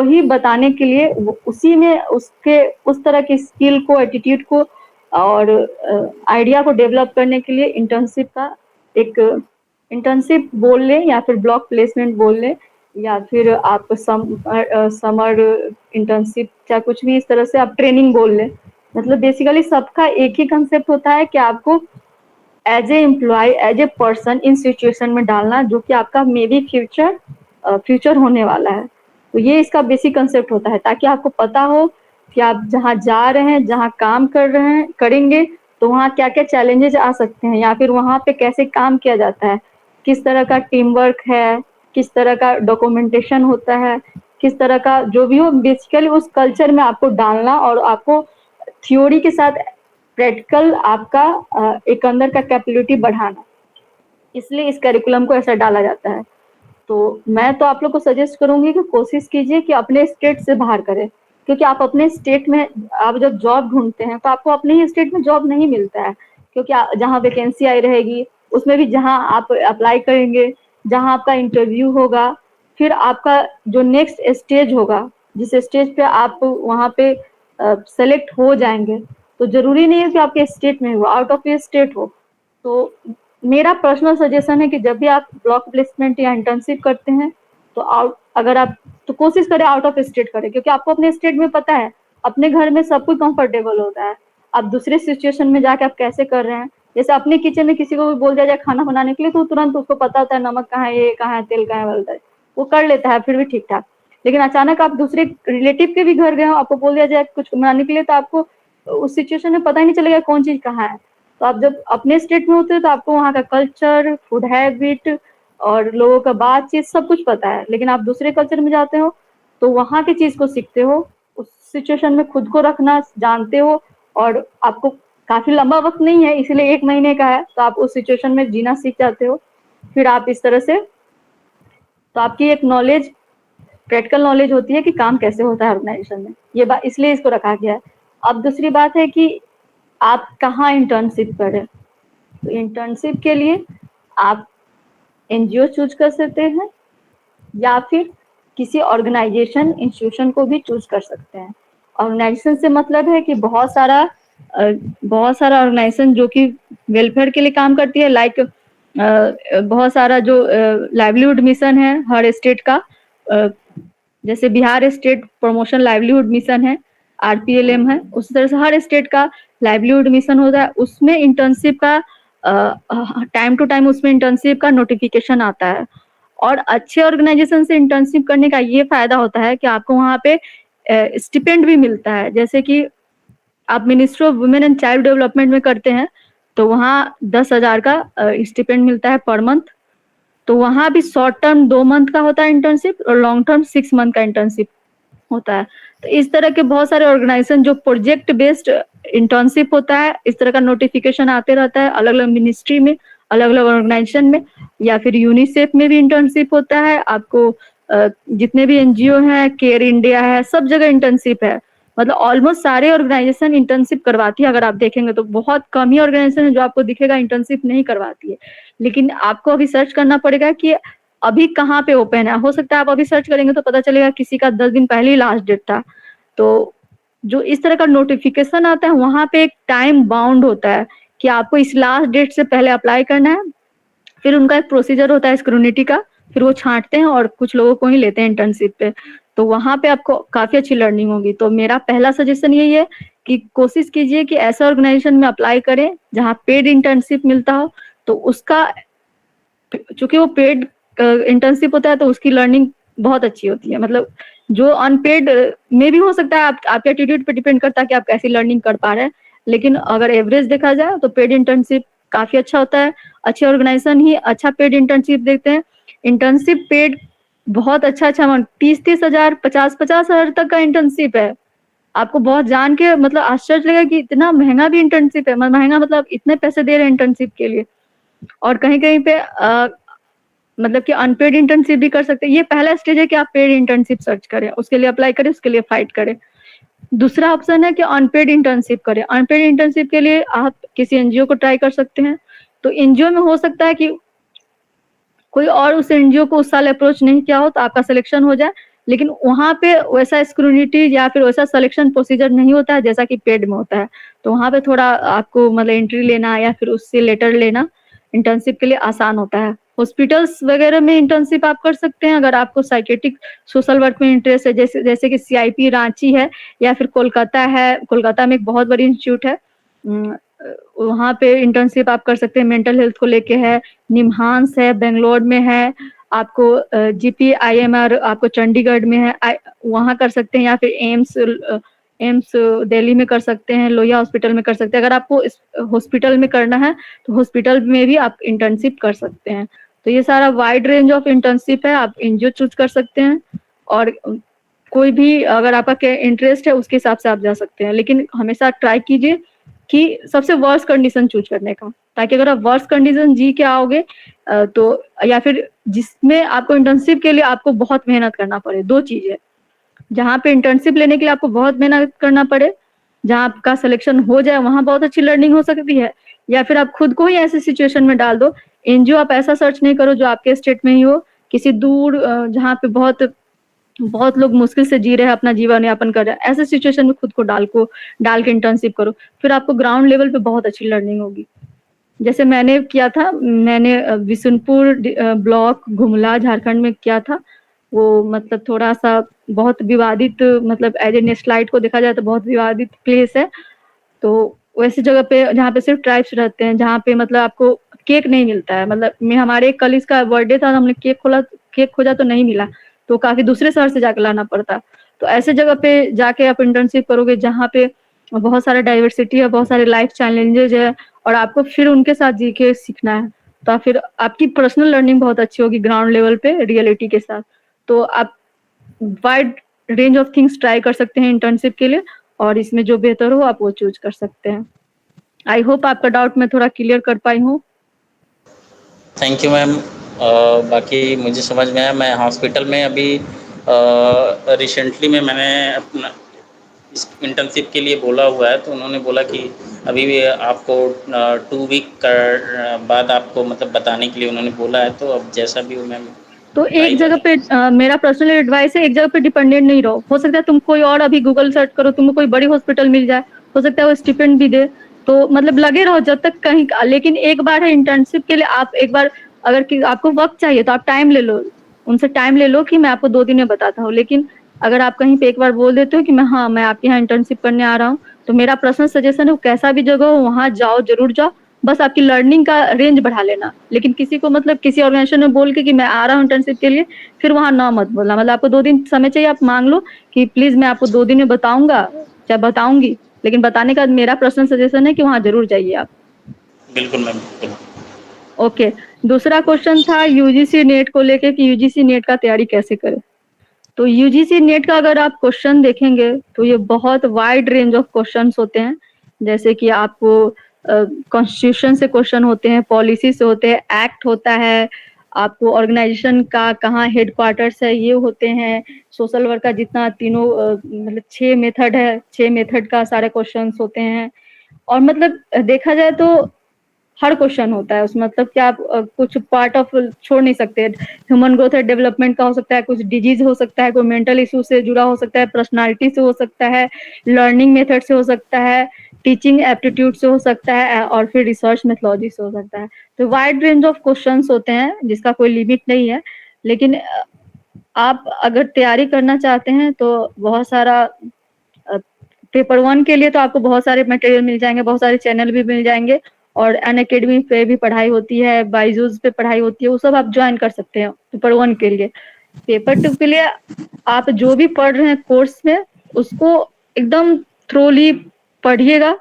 ही बताने के लिए उसी में उसके उस तरह की स्किल को, एटीट्यूड को और आइडिया को डेवलप करने के लिए इंटर्नशिप बोल लें या फिर ब्लॉक प्लेसमेंट बोल लें, या फिर आप समर इंटर्नशिप या कुछ भी इस तरह से आप ट्रेनिंग बोल लें। मतलब बेसिकली सबका एक ही कंसेप्ट होता है कि आपको as a employee, as a person इन सिचुएशन में डालना जो कि आपका मे बी फ्यूचर होने वाला है। तो ये इसका बेसिक कंसेप्ट होता है, ताकि आपको पता हो कि आप जहाँ जा रहे हैं, जहाँ काम करेंगे तो वहाँ क्या क्या चैलेंजेस आ सकते हैं, या फिर वहाँ पे कैसे काम किया जाता है, किस तरह का टीम वर्क है, किस तरह का डॉक्यूमेंटेशन होता है, किस तरह का जो भी हो, बेसिकली उस कल्चर में आपको डालना और आपको थ्योरी के साथ प्रैक्टिकल आपका एक अंदर का कैपेबिलिटी बढ़ाना। इसलिए इस करिकुलम को ऐसा डाला जाता है। तो मैं तो आप लोग को सजेस्ट करूंगी कि कोशिश कीजिए कि अपने स्टेट से बाहर करें, क्योंकि आप अपने स्टेट में आप जब जॉब ढूंढते हैं तो आपको अपने ही स्टेट में जॉब नहीं मिलता है, क्योंकि जहाँ वैकेंसी आई रहेगी उसमें भी जहाँ आप अप्लाई करेंगे, जहाँ आपका इंटरव्यू होगा, फिर आपका जो नेक्स्ट स्टेज होगा, जिस स्टेज पे आप वहाँ पे सेलेक्ट हो जाएंगे, तो जरूरी नहीं है कि आपके स्टेट में हो, आउट ऑफ स्टेट हो। तो मेरा पर्सनल सजेशन है कि जब भी आप ब्लॉक प्लेसमेंट या इंटर्नशिप करते हैं तो कोशिश करें आउट ऑफ स्टेट करें, क्योंकि आपको अपने स्टेट में पता है, अपने घर में सब कुछ कंफर्टेबल होता है। आप दूसरे सिचुएशन में जाके आप कैसे कर रहे हैं जैसे अपने किचन में किसी को भी बोल दिया जाए खाना बनाने के लिए तो तुरंत उसको पता होता है नमक कहाँ है, ये कहाँ है, तेल कहाँ है, बोलता है, वो कर लेता है फिर भी ठीक ठाक। लेकिन अचानक आप दूसरे रिलेटिव के भी घर गए हो, आपको बोल दिया जाए कुछ बनाने के लिए, तो आपको उस सिचुएशन में पता ही नहीं चलेगा कौन चीज कहाँ है। तो आप जब अपने स्टेट में होते हो तो आपको वहाँ का कल्चर, फूड हैबिट और लोगों का बातचीत सब कुछ पता है। लेकिन आप दूसरे कल्चर में जाते हो तो वहाँ की चीज को सीखते हो, उस सिचुएशन में खुद को रखना जानते हो, और आपको काफी लंबा वक्त नहीं है इसलिए 1 महीने का है, तो आप उस सिचुएशन में जीना सीख जाते हो। फिर आप इस तरह से, तो आपकी एक नॉलेज, प्रैक्टिकल नॉलेज होती है कि काम कैसे होता है ऑर्गेनाइजेशन में। ये बात इसलिए इसको रखा गया है। अब दूसरी बात है कि आप कहाँ इंटर्नशिप करें। तो इंटर्नशिप के लिए आप एनजीओ चूज कर सकते हैं या फिर किसी ऑर्गेनाइजेशन, इंस्टीट्यूशन को भी चूज कर सकते हैं। ऑर्गेनाइजेशन से मतलब है कि बहुत सारा ऑर्गेनाइजेशन जो कि वेलफेयर के लिए काम करती है, लाइक बहुत सारा जो लाइवलीहुड मिशन है हर स्टेट का, जैसे Bihar state promotion livelihood mission है, RPLM है, उस तरह से हर स्टेट का लाइवलीहुड मिशन होता है। उसमें इंटर्नशिप का टाइम टू टाइम उसमें इंटर्नशिप का नोटिफिकेशन आता है। और अच्छे ऑर्गेनाइजेशन से इंटर्नशिप करने का ये फायदा होता है कि आपको वहाँ पे स्टिपेंड भी मिलता है। जैसे कि आप ministry of women and child development में करते हैं तो वहाँ 10,000 का स्टिपेंड मिलता है पर मंथ। तो वहाँ भी शॉर्ट टर्म 2 मंथ का होता है इंटर्नशिप और लॉन्ग टर्म 6 मंथ का इंटर्नशिप होता है। तो इस तरह के बहुत सारे ऑर्गेनाइजेशन जो प्रोजेक्ट बेस्ड इंटर्नशिप होता है, इस तरह का नोटिफिकेशन आते रहता है अलग अलग मिनिस्ट्री में, अलग अलग ऑर्गेनाइजेशन में, या फिर यूनिसेफ में भी इंटर्नशिप होता है। आपको जितने भी एनजीओ हैं, केयर इंडिया है, सब जगह इंटर्नशिप है। मतलब ऑलमोस्ट सारे ऑर्गेनाइजेशन इंटर्नशिप करवाती है। अगर आप देखेंगे तो बहुत कम ही ऑर्गेनाइजेशन है जो आपको दिखेगा इंटर्नशिप नहीं करवाती है। लेकिन आपको अभी सर्च करना पड़ेगा कि अभी कहाँ पे ओपन है। हो सकता है आप अभी सर्च करेंगे तो पता चलेगा किसी का 10 दिन पहले ही लास्ट डेट था। तो जो इस तरह का नोटिफिकेशन आता है वहां पे एक टाइम बाउंड होता है कि आपको इस लास्ट डेट से पहले अप्लाई करना है। फिर उनका एक प्रोसीजर होता है स्क्रूनिटी का, फिर वो छांटते हैं और कुछ लोगों को ही लेते हैं इंटर्नशिप पे। तो वहां पे आपको काफी अच्छी लर्निंग होगी। तो मेरा पहला सजेशन यही है कि कोशिश कीजिए कि ऐसे ऑर्गेनाइजेशन में अप्लाई करें जहाँ पेड इंटर्नशिप मिलता हो। तो उसका, चूंकि वो पेड इंटर्नशिप होता है तो उसकी लर्निंग बहुत अच्छी होती है। मतलब जो अनपेड में भी हो सकता है, आपके एटीट्यूड पे डिपेंड करता है कि आप कैसी लर्निंग कर पा रहे हैं। लेकिन अगर एवरेज देखा जाए तो पेड इंटर्नशिप काफी अच्छा होता है। अच्छे ऑर्गेनाइजेशन ही अच्छा पेड इंटर्नशिप देते हैं। इंटर्नशिप पेड बहुत अच्छा अमाउंट, 30-30 हजार, 50-50 हजार तक का इंटर्नशिप है। आपको बहुत जान के मतलब आश्चर्य लगेगा कि इतना महंगा भी इंटर्नशिप है। महंगा मतलब इतने पैसे दे रहे हैं इंटर्नशिप के लिए। और कहीं कहीं पे मतलब कि अनपेड इंटर्नशिप भी कर सकते हैं। ये पहला स्टेज है कि आप पेड इंटर्नशिप सर्च करें, उसके लिए अप्लाई करें, उसके लिए फाइट करें। दूसरा ऑप्शन है कि अनपेड इंटर्नशिप करें। अनपेड इंटर्नशिप के लिए आप किसी एनजीओ को ट्राई कर सकते हैं। तो एनजीओ में हो सकता है कि कोई और उस एनजीओ को उस साल अप्रोच नहीं किया हो तो आपका सिलेक्शन हो जाए, लेकिन वहां पे वैसा स्क्रूनिटी या फिर वैसा सिलेक्शन प्रोसीजर नहीं होता है जैसा कि पेड में होता है। तो वहां पे थोड़ा आपको मतलब एंट्री लेना या फिर उससे लेटर लेना इंटर्नशिप के लिए आसान होता है। हॉस्पिटल्स वगैरह में इंटर्नशिप आप कर सकते हैं अगर आपको साइकेट्रिक सोशल वर्क में इंटरेस्ट है, जैसे कि CIP रांची है या फिर कोलकाता है। कोलकाता में एक बहुत बड़ी इंस्टीट्यूट है, वहाँ पे इंटर्नशिप आप कर सकते हैं, मेंटल हेल्थ को लेके है। निम्हांस है, बेंगलोर में है। आपको GPIMR आपको चंडीगढ़ में है, वहाँ कर सकते हैं। या फिर एम्स दिल्ली में कर सकते हैं, लोहिया हॉस्पिटल में कर सकते हैं। अगर आपको इस हॉस्पिटल में करना है तो हॉस्पिटल में भी आप इंटर्नशिप कर सकते हैं। तो ये सारा वाइड रेंज ऑफ इंटर्नशिप है। आप एनजीओ चूज कर सकते हैं और कोई भी अगर आपका इंटरेस्ट है उसके हिसाब से आप जा सकते हैं। लेकिन हमेशा ट्राई कीजिए कि सबसे वर्स्ट कंडीशन चूज करने का, ताकि अगर आप वर्स्ट कंडीशन जी के आओगे तो, या फिर जिसमें आपको इंटर्नशिप के लिए आपको बहुत मेहनत करना पड़े। 2 चीजें, जहाँ पे इंटर्नशिप लेने के लिए आपको बहुत मेहनत करना पड़े, जहाँ आपका सिलेक्शन हो जाए वहां बहुत अच्छी लर्निंग हो सकती है, या फिर आप खुद को ही ऐसे सिचुएशन में डाल दो। एनजीओ आप ऐसा सर्च नहीं करो जो आपके स्टेट में ही हो, किसी दूर जहाँ पे बहुत लोग मुश्किल से जी रहे हैं, अपना जीवन यापन कर रहे हैं, ऐसे सिचुएशन में खुद को डाल के इंटर्नशिप करो। फिर आपको ग्राउंड लेवल पे बहुत अच्छी लर्निंग होगी। जैसे मैंने किया था, मैंने बिशुनपुर ब्लॉक गुमला झारखंड में किया था। वो मतलब थोड़ा सा बहुत विवादित, मतलब एज ए नेशनलाइट को देखा जाए तो बहुत विवादित प्लेस है। तो वैसी जगह पे जहाँ पे सिर्फ ट्राइब्स रहते हैं, जहाँ पे मतलब आपको केक नहीं मिलता है। मतलब हमारे एक कलीग का बर्थडे था, हमने केक खोजा तो नहीं मिला, तो काफी दूसरे शहर से जाके लाना पड़ता। तो ऐसे जगह पे जाके आप इंटर्नशिप करोगे जहाँ पे बहुत सारा डाइवर्सिटी है, बहुत सारे लाइफ चैलेंजेस है, और आपको फिर उनके साथ जी के सीखना है, तो फिर आपकी पर्सनल लर्निंग बहुत अच्छी होगी ग्राउंड लेवल पे रियलिटी के साथ। तो आप wide range of things try कर सकते हैं इंटर्नशिप के लिए, और इसमें जो बेहतर हो आप वो चूज कर सकते हैं। आई होप आपका डाउट मैं थोड़ा क्लियर कर पाई हूँ। Thank you ma'am. बाकी मुझे समझ में आया। मैं हॉस्पिटल में अभी रिसेंटली में मैंने अपना इस इंटर्नशिप के लिए बोला हुआ है, तो उन्होंने बोला कि अभी भी आपको 2 वीक बाद आपको मतलब बताने के लिए उन्होंने बोला है। तो अब जैसा भी हो मैम, तो एक जगह पे मेरा पर्सनल एडवाइस है, एक जगह पे डिपेंडेंट नहीं रहो। हो सकता है तुम कोई और अभी गूगल सर्च करो, तुमको कोई बड़ी हॉस्पिटल मिल जाए, हो सकता है वो स्टिपेंड भी दे, तो मतलब लगे रहो जब तक कहीं। लेकिन एक बार है इंटर्नशिप के लिए, आप एक बार अगर आपको वक्त चाहिए तो आप टाइम ले लो, उनसे टाइम ले लो कि मैं आपको 2 दिन में बताता हूँ। लेकिन अगर आप कहीं पे एक बार बोल देते हो कि मैं आपके यहाँ इंटर्नशिप करने आ रहा हूँ, तो मेरा पर्सनल सजेशन है कैसा भी जगह हो वहाँ जाओ, जरूर जाओ, बस आपकी लर्निंग का रेंज बढ़ा लेना। लेकिन किसी को मतलब किसी ऑर्गेनाइजेशन में बोल के कि मैं आ रहा हूँ इंटर्नशिप के लिए, फिर वहां ना मत बोलना। मतलब आपको 2 दिन समय चाहिए, आप मांग लो कि प्लीज मैं आपको 2 दिन में बताऊंगा, चाहे बताऊंगी, लेकिन बताने का मेरा पर्सनल सजेशन है कि वहां जरूर जाइए आप। बिल्कुल मैम, बिल्कुल। ओके, दूसरा क्वेश्चन था यूजीसी नेट को लेके कि यूजीसी नेट का तैयारी कैसे करें। तो यूजीसी नेट का अगर आप क्वेश्चन देखेंगे तो ये बहुत वाइड रेंज ऑफ क्वेश्चंस होते हैं। जैसे कि आपको कॉन्स्टिट्यूशन से क्वेश्चन होते हैं, पॉलिसी से होते हैं, एक्ट होता है, आपको ऑर्गेनाइजेशन का कहाँ हेडक्वार्टर्स है ये होते हैं, सोशल वर्क का जितना तीनों मतलब 6 मेथड है, 6 मेथड का सारे क्वेश्चंस होते हैं। और मतलब देखा जाए तो हर क्वेश्चन होता है उसमें, मतलब कि आप कुछ पार्ट ऑफ छोड़ नहीं सकते। ह्यूमन ग्रोथ एंड डेवलपमेंट का हो सकता है, कुछ डिजीज हो सकता है, कोई मेंटल इशू से जुड़ा हो सकता है, पर्सनालिटी से हो सकता है, लर्निंग मेथड से हो सकता है, टीचिंग एप्टीट्यूड से हो सकता है, और फिर रिसर्च मेथोलॉजी से हो सकता है। तो वाइड रेंज ऑफ क्वेश्चंस होते हैं जिसका कोई लिमिट नहीं है। लेकिन आप अगर तैयारी करना चाहते हैं तो बहुत सारा पेपर 1 के लिए तो आपको बहुत सारे मटेरियल मिल जाएंगे, बहुत सारे चैनल भी मिल जाएंगे, और अनअकैडमी पे भी पढ़ाई होती है, बायजूस पे पढ़ाई होती है, वो सब आप ज्वाइन कर सकते हैं पेपर 1 के लिए। पेपर 2 के लिए आप जो भी पढ़ रहे हैं कोर्स में उसको एकदम थ्रोली पढ़िएगा,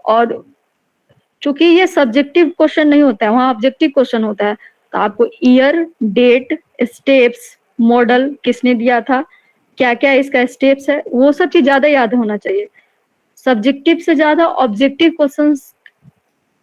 और चूंकि ये सब्जेक्टिव क्वेश्चन नहीं होता है, वहाँ ऑब्जेक्टिव क्वेश्चन होता है, तो आपको ईयर, डेट, स्टेप्स, मॉडल किसने दिया था, क्या क्या इसका स्टेप्स है, वो सब चीज ज्यादा याद होना चाहिए। सब्जेक्टिव से ज्यादा ऑब्जेक्टिव क्वेश्चंस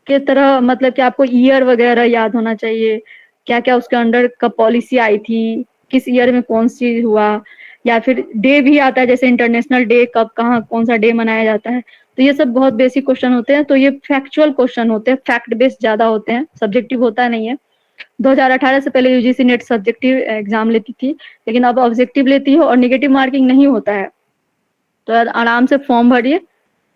के तरह, मतलब कि आपको ईयर वगैरह याद होना चाहिए, क्या क्या उसके अंडर का पॉलिसी आई थी, किस ईयर में कौन सी हुआ, या फिर डे भी आता है, जैसे इंटरनेशनल डे कब कहाँ कौन सा डे मनाया जाता है। तो ये सब बहुत बेसिक क्वेश्चन होते हैं। तो ये फैक्चुअल क्वेश्चन होते हैं, फैक्ट बेस्ड ज्यादा होते हैं, सब्जेक्टिव होता नहीं है। 2018 से पहले यूजीसी नेट सब्जेक्टिव एग्जाम लेती थी, लेकिन अब ऑब्जेक्टिव लेती है और निगेटिव मार्किंग नहीं होता है। तो आराम से फॉर्म भरिए,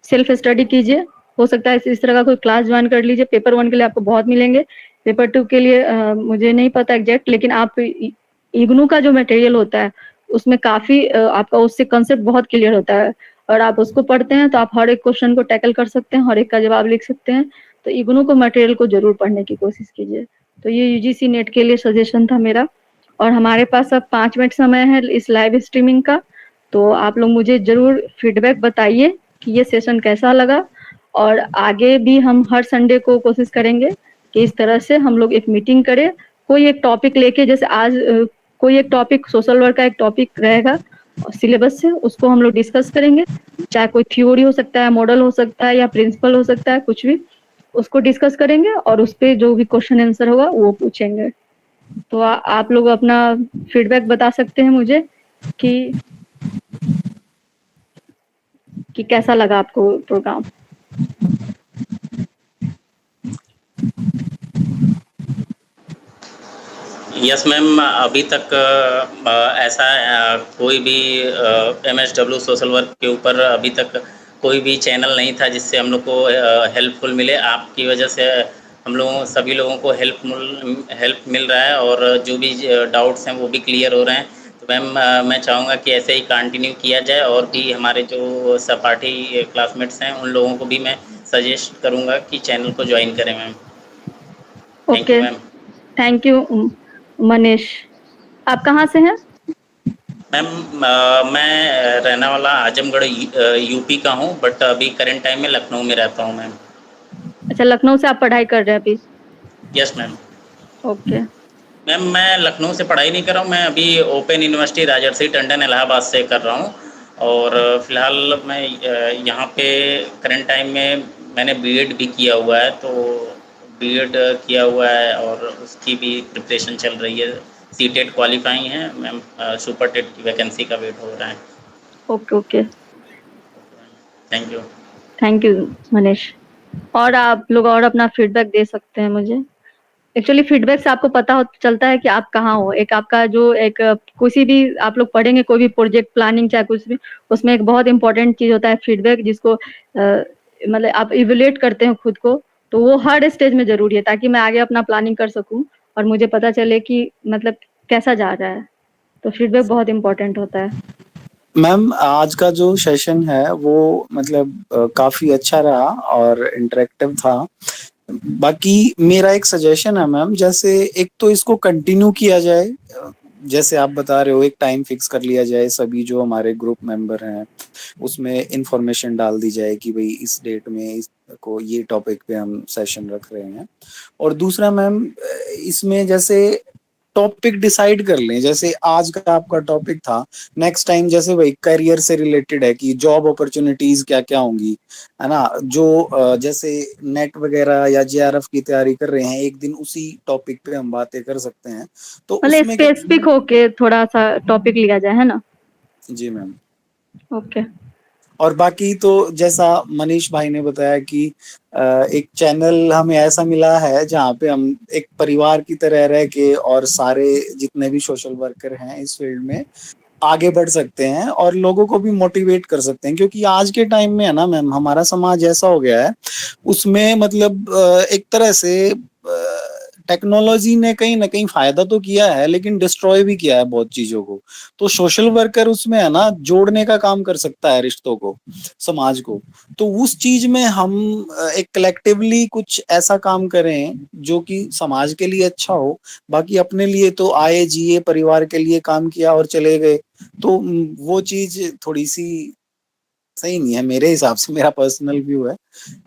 सेल्फ स्टडी कीजिए, हो सकता है इस तरह का कोई क्लास ज्वाइन कर लीजिए। पेपर 1 के लिए आपको बहुत मिलेंगे, पेपर 2 के लिए मुझे नहीं पता एग्जैक्ट, लेकिन आप इग्नू का जो मटेरियल होता है उसमें काफी आपका उससे कंसेप्ट बहुत क्लियर होता है, और आप उसको पढ़ते हैं तो आप हर एक क्वेश्चन को टैकल कर सकते हैं, हर एक का जवाब लिख सकते हैं। तो इग्नू को मटेरियल को जरूर पढ़ने की कोशिश कीजिए। तो ये यूजीसी नेट के लिए सजेशन था मेरा। और हमारे पास अब 5 मिनट समय है इस लाइव स्ट्रीमिंग का, तो आप लोग मुझे जरूर फीडबैक बताइए कि ये सेशन कैसा लगा, और आगे भी हम हर संडे को कोशिश करेंगे कि इस तरह से हम लोग एक मीटिंग करें, कोई एक टॉपिक लेके, जैसे आज कोई एक टॉपिक सोशल वर्क का एक टॉपिक रहेगा सिलेबस से, उसको हम लोग डिस्कस करेंगे, चाहे कोई थ्योरी हो सकता है, मॉडल हो सकता है, या प्रिंसिपल हो सकता है, कुछ भी उसको डिस्कस करेंगे, और उस पर जो भी क्वेश्चन आंसर होगा वो पूछेंगे। तो आप लोग अपना फीडबैक बता सकते हैं मुझे कि कैसा लगा आपको प्रोग्राम। यस मैम, अभी तक ऐसा कोई भी MSW सोशल वर्क के ऊपर अभी तक कोई भी चैनल नहीं था जिससे हम लोग को हेल्पफुल मिले। आपकी वजह से हम लोगों सभी लोगों को हेल्प मिल रहा है, और जो भी डाउट्स हैं वो भी क्लियर हो रहे हैं। तो मैम मैं चाहूँगा कि ऐसे ही कंटिन्यू किया जाए, और भी हमारे जो सहपाठी क्लासमेट्स हैं उन लोगों को भी मैं सजेस्ट करूँगा कि चैनल को ज्वाइन करें ma'am. Thank you okay, ma'am. Thank you Manish. आप कहाँ से हैं? मैम मैं रहने वाला आजमगढ़ यूपी का हूँ, बट अभी करंट टाइम में लखनऊ में रहता हूँ मैम। अच्छा, लखनऊ से आप पढ़ाई कर रहे हैं अभी? Yes ma'am. ओके। मैम मैं लखनऊ से पढ़ाई नहीं कर रहा हूँ, मैं अभी ओपन यूनिवर्सिटी राजर्षि टंडन इलाहाबाद से कर रहा हूँ। और फ़िलहाल मैं यहाँ पे करंट टाइम में मैंने बीएड भी किया हुआ है, तो बीएड किया हुआ है और उसकी भी प्रिपरेशन चल रही है। सीटेट क्वालिफाइंग है मैम, सुपर टेट की वैकेंसी का वेट हो रहा है। Okay okay, thank you. Thank you Manish. और आप लोग और अपना फीडबैक दे सकते हैं मुझे। एक्चुअली फीडबैक से आपको पता चलता है कि आप कहाँ हो। एक आपका जो एक किसी भी आप लोग पढ़ेंगे कोई भी प्रोजेक्ट प्लानिंग चाहे कुछ भी, उसमें एक बहुत इंपॉर्टेंट चीज होता है फीडबैक, जिसको मतलब आप इवेल्युएट करते हैं खुद को, तो वो हर स्टेज में जरूरी है ताकि मैं आगे अपना प्लानिंग कर सकूं और मुझे पता चले कि मतलब कैसा जा रहा है। तो फीडबैक बहुत इंपॉर्टेंट होता है। मैम आज का जो सेशन है वो मतलब काफी अच्छा रहा और इंटरेक्टिव था। बाकी मेरा एक सजेशन है मैम, जैसे एक तो इसको कंटिन्यू किया जाए, जैसे आप बता रहे हो एक टाइम फिक्स कर लिया जाए, सभी जो हमारे ग्रुप मेंबर हैं उसमें इंफॉर्मेशन डाल दी जाए कि भाई इस डेट में को ये टॉपिक पे हम सेशन रख रहे हैं। और दूसरा मैम, इसमें जैसे टॉपिक डिसाइड कर लें, जैसे आज का आपका टॉपिक था, नेक्स्ट टाइम जैसे वही करियर से रिलेटेड है कि जॉब अपॉर्चुनिटीज क्या क्या होंगी, है ना, जो जैसे नेट वगैरह या जेआरएफ की तैयारी कर रहे हैं, एक दिन उसी टॉपिक पे हम बातें कर सकते हैं। तो मतलब उसमें स्पेसिफिक होके थोड़ा सा टॉपिक लिया जाए, है ना? जी मैम। ओके। और बाकी तो जैसा मनीष भाई ने बताया कि एक चैनल हमें ऐसा मिला है जहाँ पे हम एक परिवार की तरह रह के और सारे जितने भी सोशल वर्कर हैं इस फील्ड में आगे बढ़ सकते हैं और लोगों को भी मोटिवेट कर सकते हैं। क्योंकि आज के टाइम में है ना मैम, हमारा समाज ऐसा हो गया है, उसमें मतलब एक तरह से टेक्नोलॉजी ने कहीं ना कहीं फायदा तो किया है लेकिन डिस्ट्रॉय भी किया है बहुत चीजों को। तो सोशल वर्कर उसमें है ना जोड़ने का काम कर सकता है रिश्तों को, समाज को। तो उस चीज में हम एक कलेक्टिवली कुछ ऐसा काम करें जो कि समाज के लिए अच्छा हो। बाकी अपने लिए तो आए जिए, परिवार के लिए काम किया और चले गए, तो वो चीज थोड़ी सी सही नहीं है मेरे हिसाब से, मेरा पर्सनल व्यू है।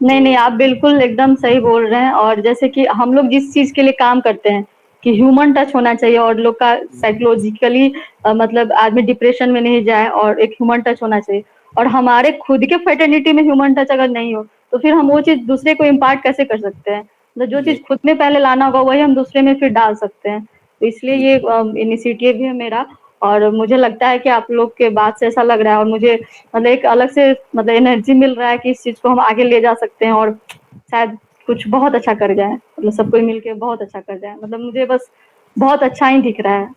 नहीं तो नहीं, आप बिल्कुल एकदम सही बोल रहे हैं। और जैसे कि हम लोग जिस चीज के लिए काम करते हैं कि ह्यूमन टच होना चाहिए और लोग का साइकोलॉजिकली मतलब आदमी डिप्रेशन में नहीं जाए और एक ह्यूमन टच होना चाहिए। और हमारे खुद के फर्टिलिटी में ह्यूमन टच अगर नहीं हो तो फिर हम वो चीज दूसरे को इम्पार्ट कैसे कर सकते हैं? मतलब जो चीज खुद में पहले लाना होगा वही हम दूसरे में फिर डाल सकते हैं। तो इसलिए ये इनिशिएटिव है मेरा। और मुझे लगता है कि आप लोग के बात से ऐसा लग रहा है और मुझे मतलब एक अलग से मतलब एनर्जी मिल रहा है कि इस चीज को हम आगे ले जा सकते हैं और शायद कुछ बहुत अच्छा कर जाए, मतलब सब कोई मिलके बहुत अच्छा कर जाए। मतलब मुझे बस बहुत अच्छा ही दिख रहा है।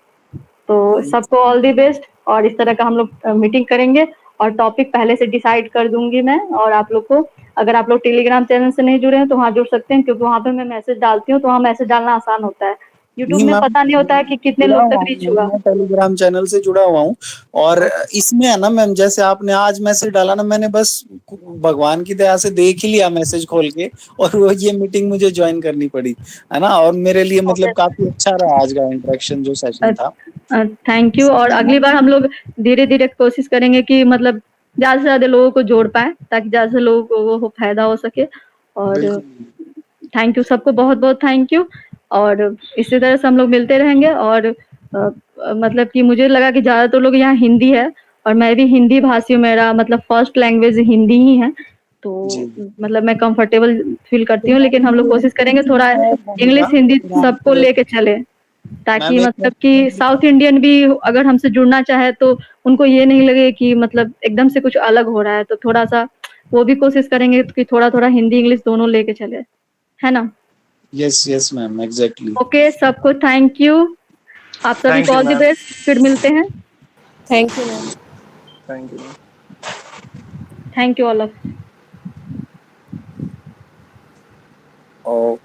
तो सबको ऑल द बेस्ट। और इस तरह का हम लोग मीटिंग करेंगे और टॉपिक पहले से डिसाइड कर दूंगी मैं। और आप लोग को, अगर आप लोग टेलीग्राम चैनल से नहीं जुड़े हैं तो वहाँ जुड़ सकते हैं, क्योंकि वहाँ पे मैं मैसेज डालती हूँ तो वहाँ मैसेज डालना आसान होता है। यूट्यूब नहीं में मैम, पता नहीं होता है कि कितने जुड़ा लोग हुआ तक हूँ रीच हुआ। मैं टेलीग्राम चैनल से जुड़ा हुआ हूँ। और इसमें है ना मैम, जैसे आपने आज मैसेज डाला ना, मैंने बस भगवान की दया से देख ही लिया मैसेज खोल के, और वो ये मीटिंग मुझे ज्वाइन करनी पड़ी, है ना। और मेरे लिए मतलब काफी अच्छा रहा आज का इंटरेक्शन जो सेशन था। Thank you. और अगली बार हम लोग धीरे धीरे कोशिश करेंगे कि मतलब ज्यादा से ज्यादा लोगों को जोड़ पाए ताकि ज्यादा से लोगों को वो फायदा हो सके। और बिल्कुल। थैंक यू सबको, बहुत बहुत थैंक यू। और इसी तरह से हम लोग मिलते रहेंगे। और मतलब कि मुझे लगा कि ज्यादातर लोग यहाँ हिंदी है और मैं भी हिंदी भाषी हूँ, मेरा मतलब फर्स्ट लैंग्वेज हिंदी ही है। तो जी। मतलब मैं कंफर्टेबल फील तो करती हूँ, लेकिन हम लोग कोशिश करेंगे थोड़ा मैम इंग्लिश हिंदी सबको लेके चले, ताकि मैम एक मतलब कि साउथ इंडियन भी अगर हमसे जुड़ना चाहे तो उनको ये नहीं लगे कि मतलब एकदम से कुछ अलग हो रहा है। तो थोड़ा सा वो भी कोशिश करेंगे कि थोड़ा थोड़ा हिंदी इंग्लिश दोनों लेके चले, है ना? Yes yes ma'am, exactly. Okay, सबको थैंक यू। आप सभी थैंक को you all the ma'am. Best, फिर मिलते हैं। Thank you ma'am. Thank you. Thank you all of. और